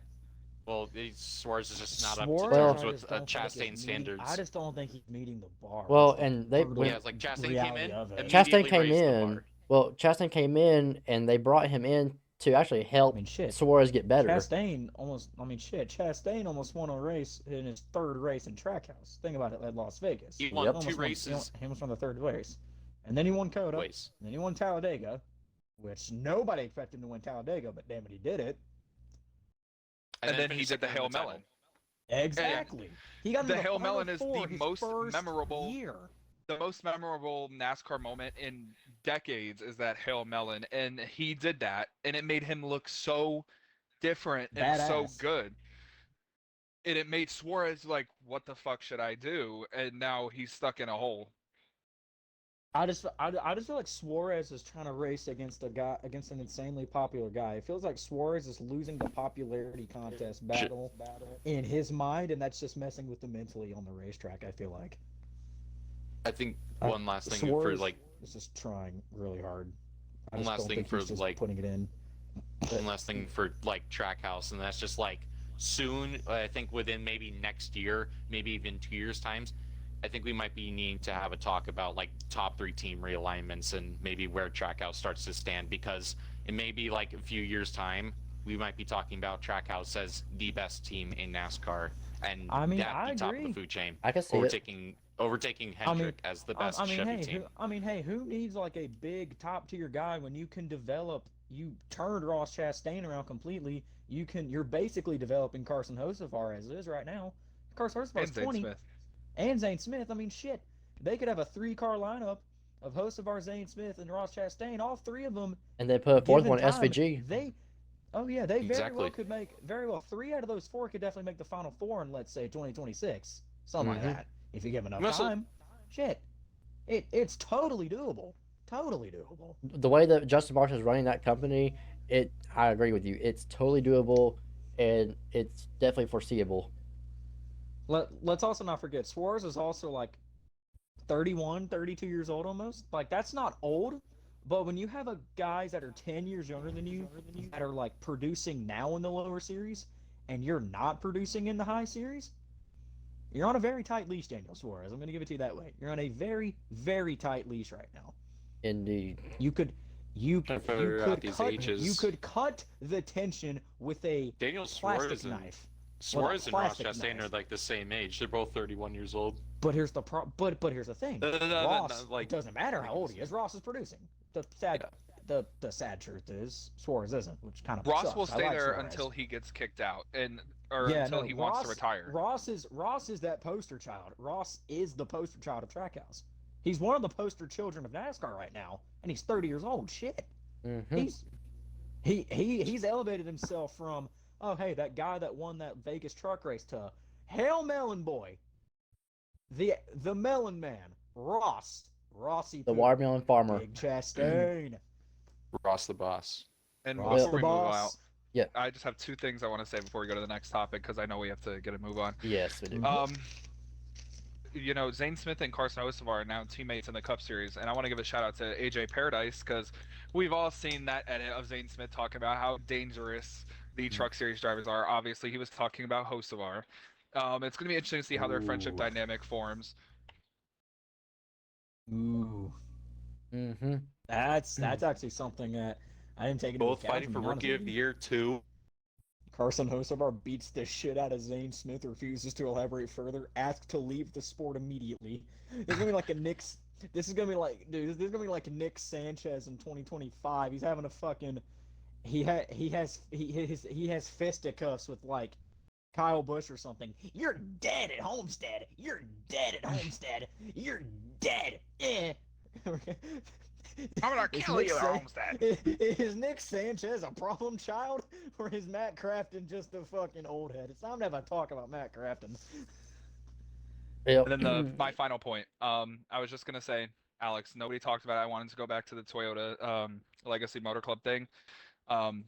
Well, Suarez is just not up to Suarez, terms I with just don't think Chastain is meeting- standards. I just don't think he's meeting the bar. Well, That's the and they brutal Yeah, it's like Chastain came reality in, of it. Chastain immediately came raised the in. bar. Well, Chastain came in, and they brought him in to actually help I mean, shit. Suarez get better. Chastain almost won a race in his third race in Trackhouse. Think about it, at Las Vegas. He won Yep. two Almost races. He almost won the third race. And then he won Coda. Ways. And then he won Talladega, which nobody expected him to win Talladega, but damn it, he did it. And then he finished did the second in Hail title. Melon. Exactly. He got The into Hail Final Melon is Four the his most first memorable- year. The most memorable NASCAR moment in decades is that Hail Melon, and he did that, and it made him look so different and so Badass. good. And it made Suarez like, what the fuck should I do? And now he's stuck in a hole. I just feel like Suarez is trying to race against an insanely popular guy. It feels like Suarez is losing the popularity contest battle in his mind, and that's just messing with him mentally on the racetrack. I feel like. I think one last thing Suarez for like is just trying really hard. I One just last don't thing think for, he's just like- putting it in. one last thing for like Trackhouse, and that's just like soon. I think within maybe next year, maybe even 2 years times, I think we might be needing to have a talk about like top 3 team realignments and maybe where Trackhouse starts to stand, because it may be like a few years time we might be talking about Trackhouse as the best team in NASCAR, and I mean, at I the top of agree. the food chain, I can see it. overtaking Hendrick as the best Chevy team. Hey, who needs like a big top tier guy when you can develop? You turned Ross Chastain around completely. You're basically developing Carson Hocevar as it is right now. Carson Hocevar is And Zane 20, Smith. and Zane Smith. I mean, shit, they could have a 3-car lineup of Hocevar, Zane Smith, and Ross Chastain. All 3 of them. And then put a fourth given one, time, SVG. They very well Exactly. could make 3 out of those 4 could definitely make the Final Four in, let's say, 2026, something Mhm. like that. If you give enough Also- time, shit, it's totally doable. Totally doable. The way that Justin Martin is running that company, I agree with you. It's totally doable, and it's definitely foreseeable. Let's also not forget Suarez is also like 31, 32 years old almost. Like that's not old, but when you have guys that are 10 years younger than you that are like producing now in the lower series and you're not producing in the high series, you're on a very tight leash, Daniel Suarez. I'm going to give it to you that way. You're on a very, very tight leash right now. Indeed. You could Trying to figure out these ages. you could cut the tension with a Daniel plastic Suarez and knife. Suarez and Ross plastic Chastain knife. are like the same age. They're both 31 years old. But here's the but here's the thing. No, Ross, like it doesn't matter how old he is. Ross is producing. The sad the sad truth is Suarez isn't, which kind of Ross will sucks. I stay like there Suarez. until he gets kicked out, or Yeah, until no, he wants to retire. Ross is that poster child. Ross is the poster child of Trackhouse. He's one of the poster children of NASCAR right now, and he's 30 years old. Shit, Mm-hmm. he's elevated himself from, oh hey, that guy that won that Vegas truck race, to Hail Melon Boy, the Melon Man, Rossi The Poo, watermelon farmer. Big Chastain, Ross the boss. And Ross Well, before the we move out, boss. yeah. I just have two things I want to say before we go to the next topic because I know we have to get a move on. Yes, we do. Zane Smith and Carson Hocevar are now teammates in the Cup Series, and I want to give a shout out to AJ Paradise because we've all seen that edit of Zane Smith talking about how dangerous the Truck Series drivers are. Obviously, he was talking about Hocevar. It's going to be interesting to see how their friendship Ooh. dynamic forms. Ooh, Mm-hmm. that's actually something that I didn't take into Both account. fighting To for be honest Rookie with of the you. Year too. Carson Hocevar beats the shit out of Zane Smith, refuses to elaborate further, asks to leave the sport immediately. This is gonna be like a Nick's. This is gonna be like, dude. This is gonna be like Nick Sanchez in 2025. He's having a fucking. He has fisticuffs with like Kyle Busch or something. You're dead at Homestead. You're dead at Homestead. You're dead. Eh. I'm gonna Is kill Nick you at San- Homestead. Is Nick Sanchez a problem child, or is Matt Crafton just a fucking old head? It's time to have a talk about Matt Crafton. Yep. And then my final point. I was just gonna say, Alex, nobody talked about it. I wanted to go back to the Toyota Legacy Motor Club thing. Um,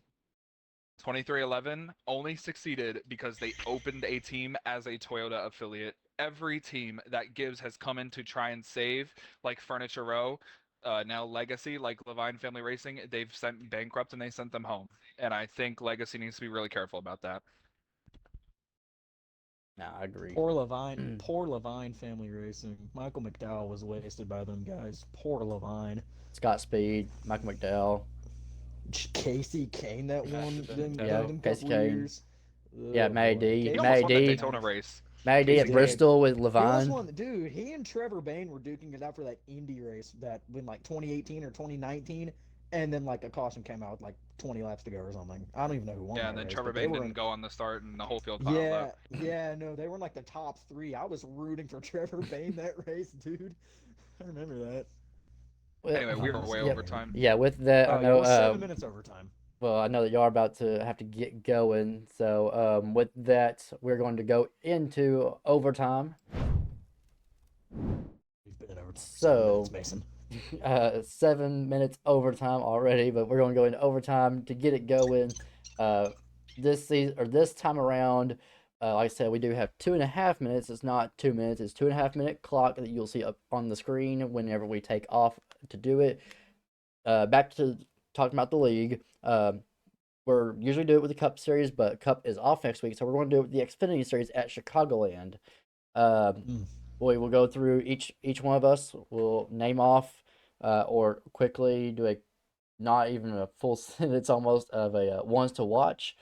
2311 only succeeded because they opened a team as a Toyota affiliate. Every team that Gibbs has come in to try and save, like Furniture Row, now Legacy, like Levine Family Racing, they've sent bankrupt and they sent them home. And I think Legacy needs to be really careful about that. Nah, I agree. Poor Levine Family Racing. Michael McDowell was wasted by them guys. Poor Levine. Scott Speed, Michael McDowell. Casey Kane that won them, Yeah, them Casey couple Kane. years. Yeah, Oh, Matty boy. D. He Casey almost won the Matty D. Daytona race. Matty D at Casey Kane. Bristol with He almost Levine. won, dude. He and Trevor Bayne were duking it out for that Indy race that in like 2018 or 2019, and then like a caution came out with like 20 laps to go or something. I don't even know who won. Yeah, that and then race, Trevor but they Bayne were didn't in- go on the start, and the whole field piled Yeah, up. yeah, no, they were in like the top three. I was rooting for Trevor Bayne that race, dude. I remember that. Well, Anyway, we were way yeah, over time. Yeah, with that, Oh I yeah, know. well, 7 minutes overtime. Well, I know that y'all are about to have to get going. So, with that, we're going to go into overtime. We've been in overtime. For So- 7 minutes, Mason. 7 minutes overtime already, but we're going to go into overtime to get it going. This season or this time around, like I said, we do have 2.5 minutes. It's not 2 minutes. It's 2.5 minute clock that you'll see up on the screen whenever we take off to do it. Back to talking about the league. We're usually do it with the Cup Series, but Cup is off next week, so we're going to do it with the Xfinity Series at Chicagoland. We will go through each one of us. We'll name off or quickly do a not even a full sentence almost of a ones to watch.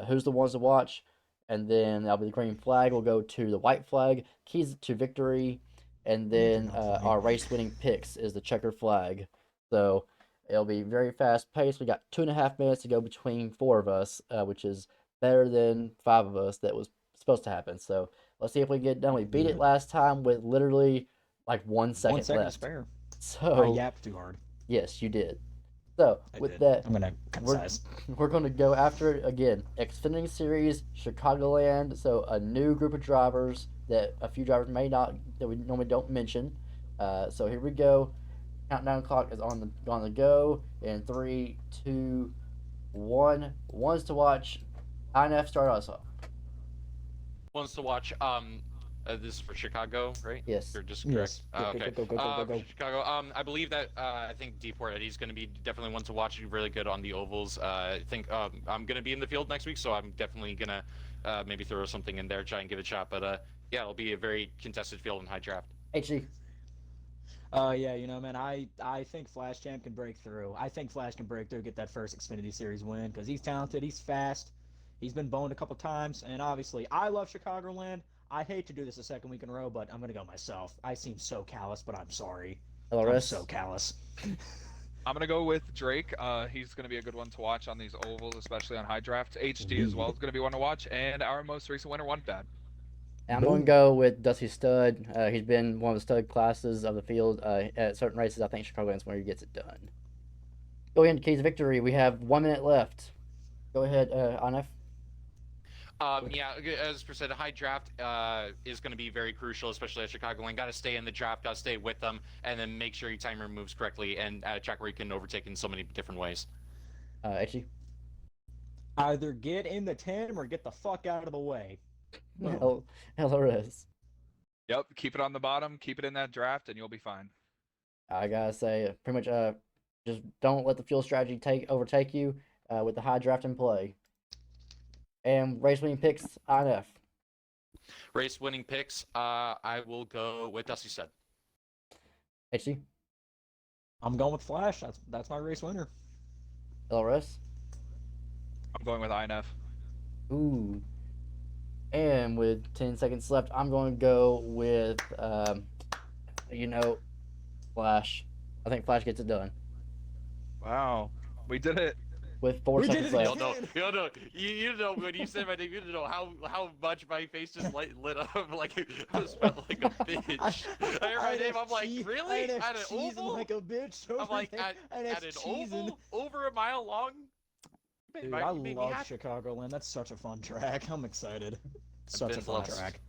Who's the ones to watch? And then that'll be the green flag. We'll go to the white flag, keys to victory, and then our race winning picks is the checkered flag. So it'll be very fast paced. We got 2.5 minutes to go between four of us, which is better than 5 of us that was supposed to happen. So let's see if we can get it done. We beat it last time with literally like 1 second, 1 second left. spare. So I yapped too hard. yes, you did. So with did. that, I'm gonna concise. we're going to go after it again. Xfinity Series, Chicagoland. So a new group of drivers that a few drivers may not that we normally don't mention. So here we go. Countdown clock is on the go in 3, 2, 1. Ones to watch. INF start us off. Wants to watch. This is for Chicago, right? Yes. You're just Yes. correct. Go, Okay. go, go, go, go, go, go. Chicago. I believe that. I think D4 Eddie's going to be definitely one to watch. He's really good on the ovals. I think I'm going to be in the field next week, so I'm definitely going to maybe throw something in there, try and give it a shot. But yeah, it'll be a very contested field and high draft. HG. Yeah, you know, man, I think Flash Champ can break through. I think Flash can break through, get that first Xfinity Series win, because he's talented, he's fast, he's been boned a couple times, and obviously, I love Chicagoland. I hate to do this a second week in a row, but I'm gonna go myself. I seem so callous, but I'm sorry. I'm LRS. so callous. I'm gonna go with Drake. He's gonna be a good one to watch on these ovals, especially on high draft. HD as well Ooh. is gonna be one to watch, and our most recent winner, One Bad. And I'm going to go with Dusty Stud. He's been one of the stud classes of the field at certain races. I think Chicagoland's where he gets it done. Going into keys of victory, we have 1 minute left. Go ahead, Anef. Yeah, as per said, a high draft is going to be very crucial, especially at Chicago Lane. Got to stay in the draft, got to stay with them, and then make sure your timer moves correctly and at a track where you can overtake in so many different ways. HG. Either get in the 10 or get the fuck out of the way. Boom. LRS. Yep, keep it on the bottom, keep it in that draft, and you'll be fine. I gotta say, pretty much, just don't let the fuel strategy overtake you with the high draft in play. And race winning picks, INF. Race winning picks, I will go with Dusty Stud. HC. I'm going with Flash. That's my race winner. LRS. I'm going with INF. Ooh. And with 10 seconds left, I'm going to go with, Flash. I think Flash gets it done. Wow, we did it. With 4 We did seconds it left. again. You know when you said my name, you know how much my face just lit up like I was felt like a bitch. I heard my name, I'm like, really? At an oval? like a bitch. I'm like at an oval over a mile long. Dude, I love Chicagoland. That's such a fun track. I'm excited. Such a fun track.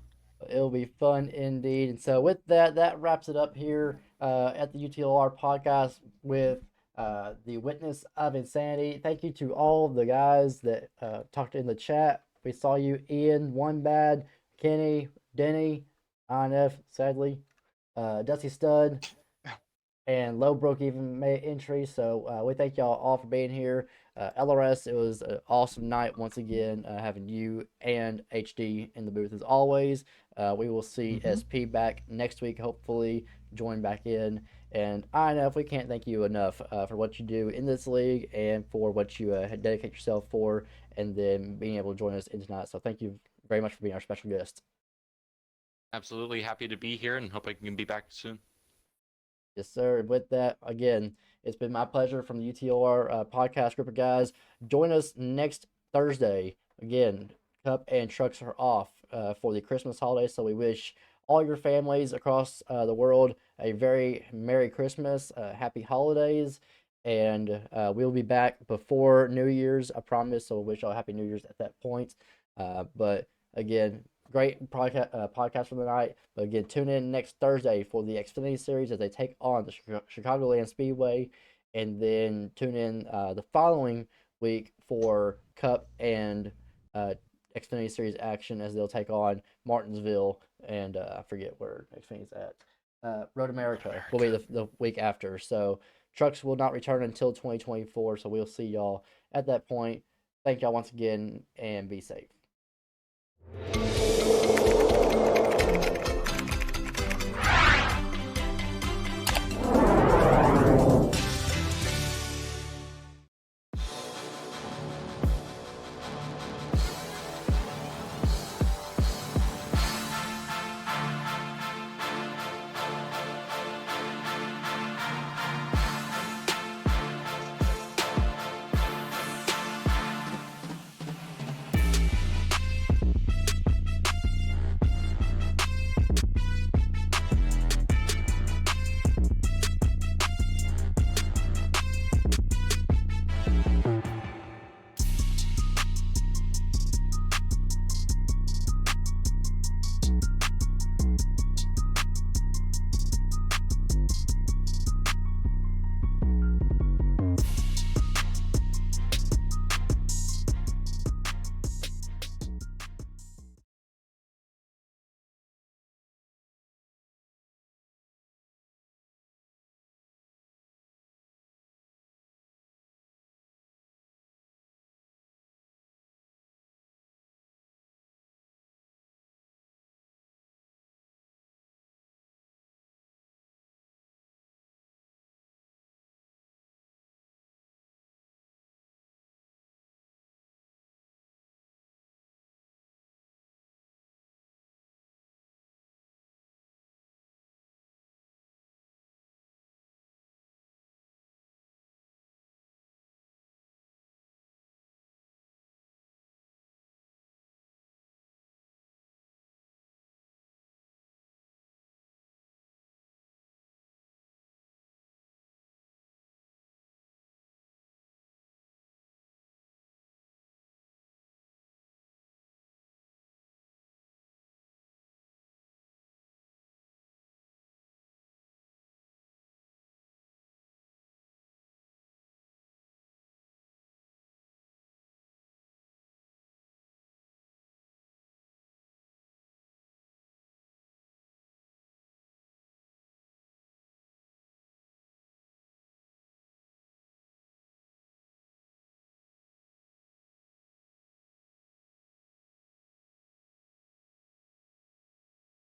It'll be fun indeed. And so with that, that wraps it up here at the UTLR podcast with the Witness of Insanity. Thank you to all of the guys that talked in the chat. We saw you, Ian, One Bad, Kenny, Denny, INF, sadly, Dusty Stud, and Low Broke even made entry. So we thank y'all all for being here. LRS, it was an awesome night once again, having you and HD in the booth as always. We will see SP back next week, hopefully join back in. And I know if we can't thank you enough for what you do in this league and for what you dedicate yourself for, and then being able to join us in tonight. So thank you very much for being our special guest. Absolutely happy to be here and hope I can be back soon. Yes, sir. And with that, again, it's been my pleasure from the UTLR podcast group of guys. Join us next Thursday. Again, Cup and trucks are off for the Christmas holiday, so we wish all your families across the world a very Merry Christmas, Happy Holidays, and we'll be back before New Year's, I promise, so we wish y'all Happy New Year's at that point. But again, great podcast for the night. But again, tune in next Thursday for the Xfinity Series as they take on the Chicagoland Speedway. And then tune in the following week for Cup and Xfinity Series action as they'll take on Martinsville and I forget where Xfinity's at. Road America will be the week after. So trucks will not return until 2024. So we'll see y'all at that point. Thank y'all once again and be safe.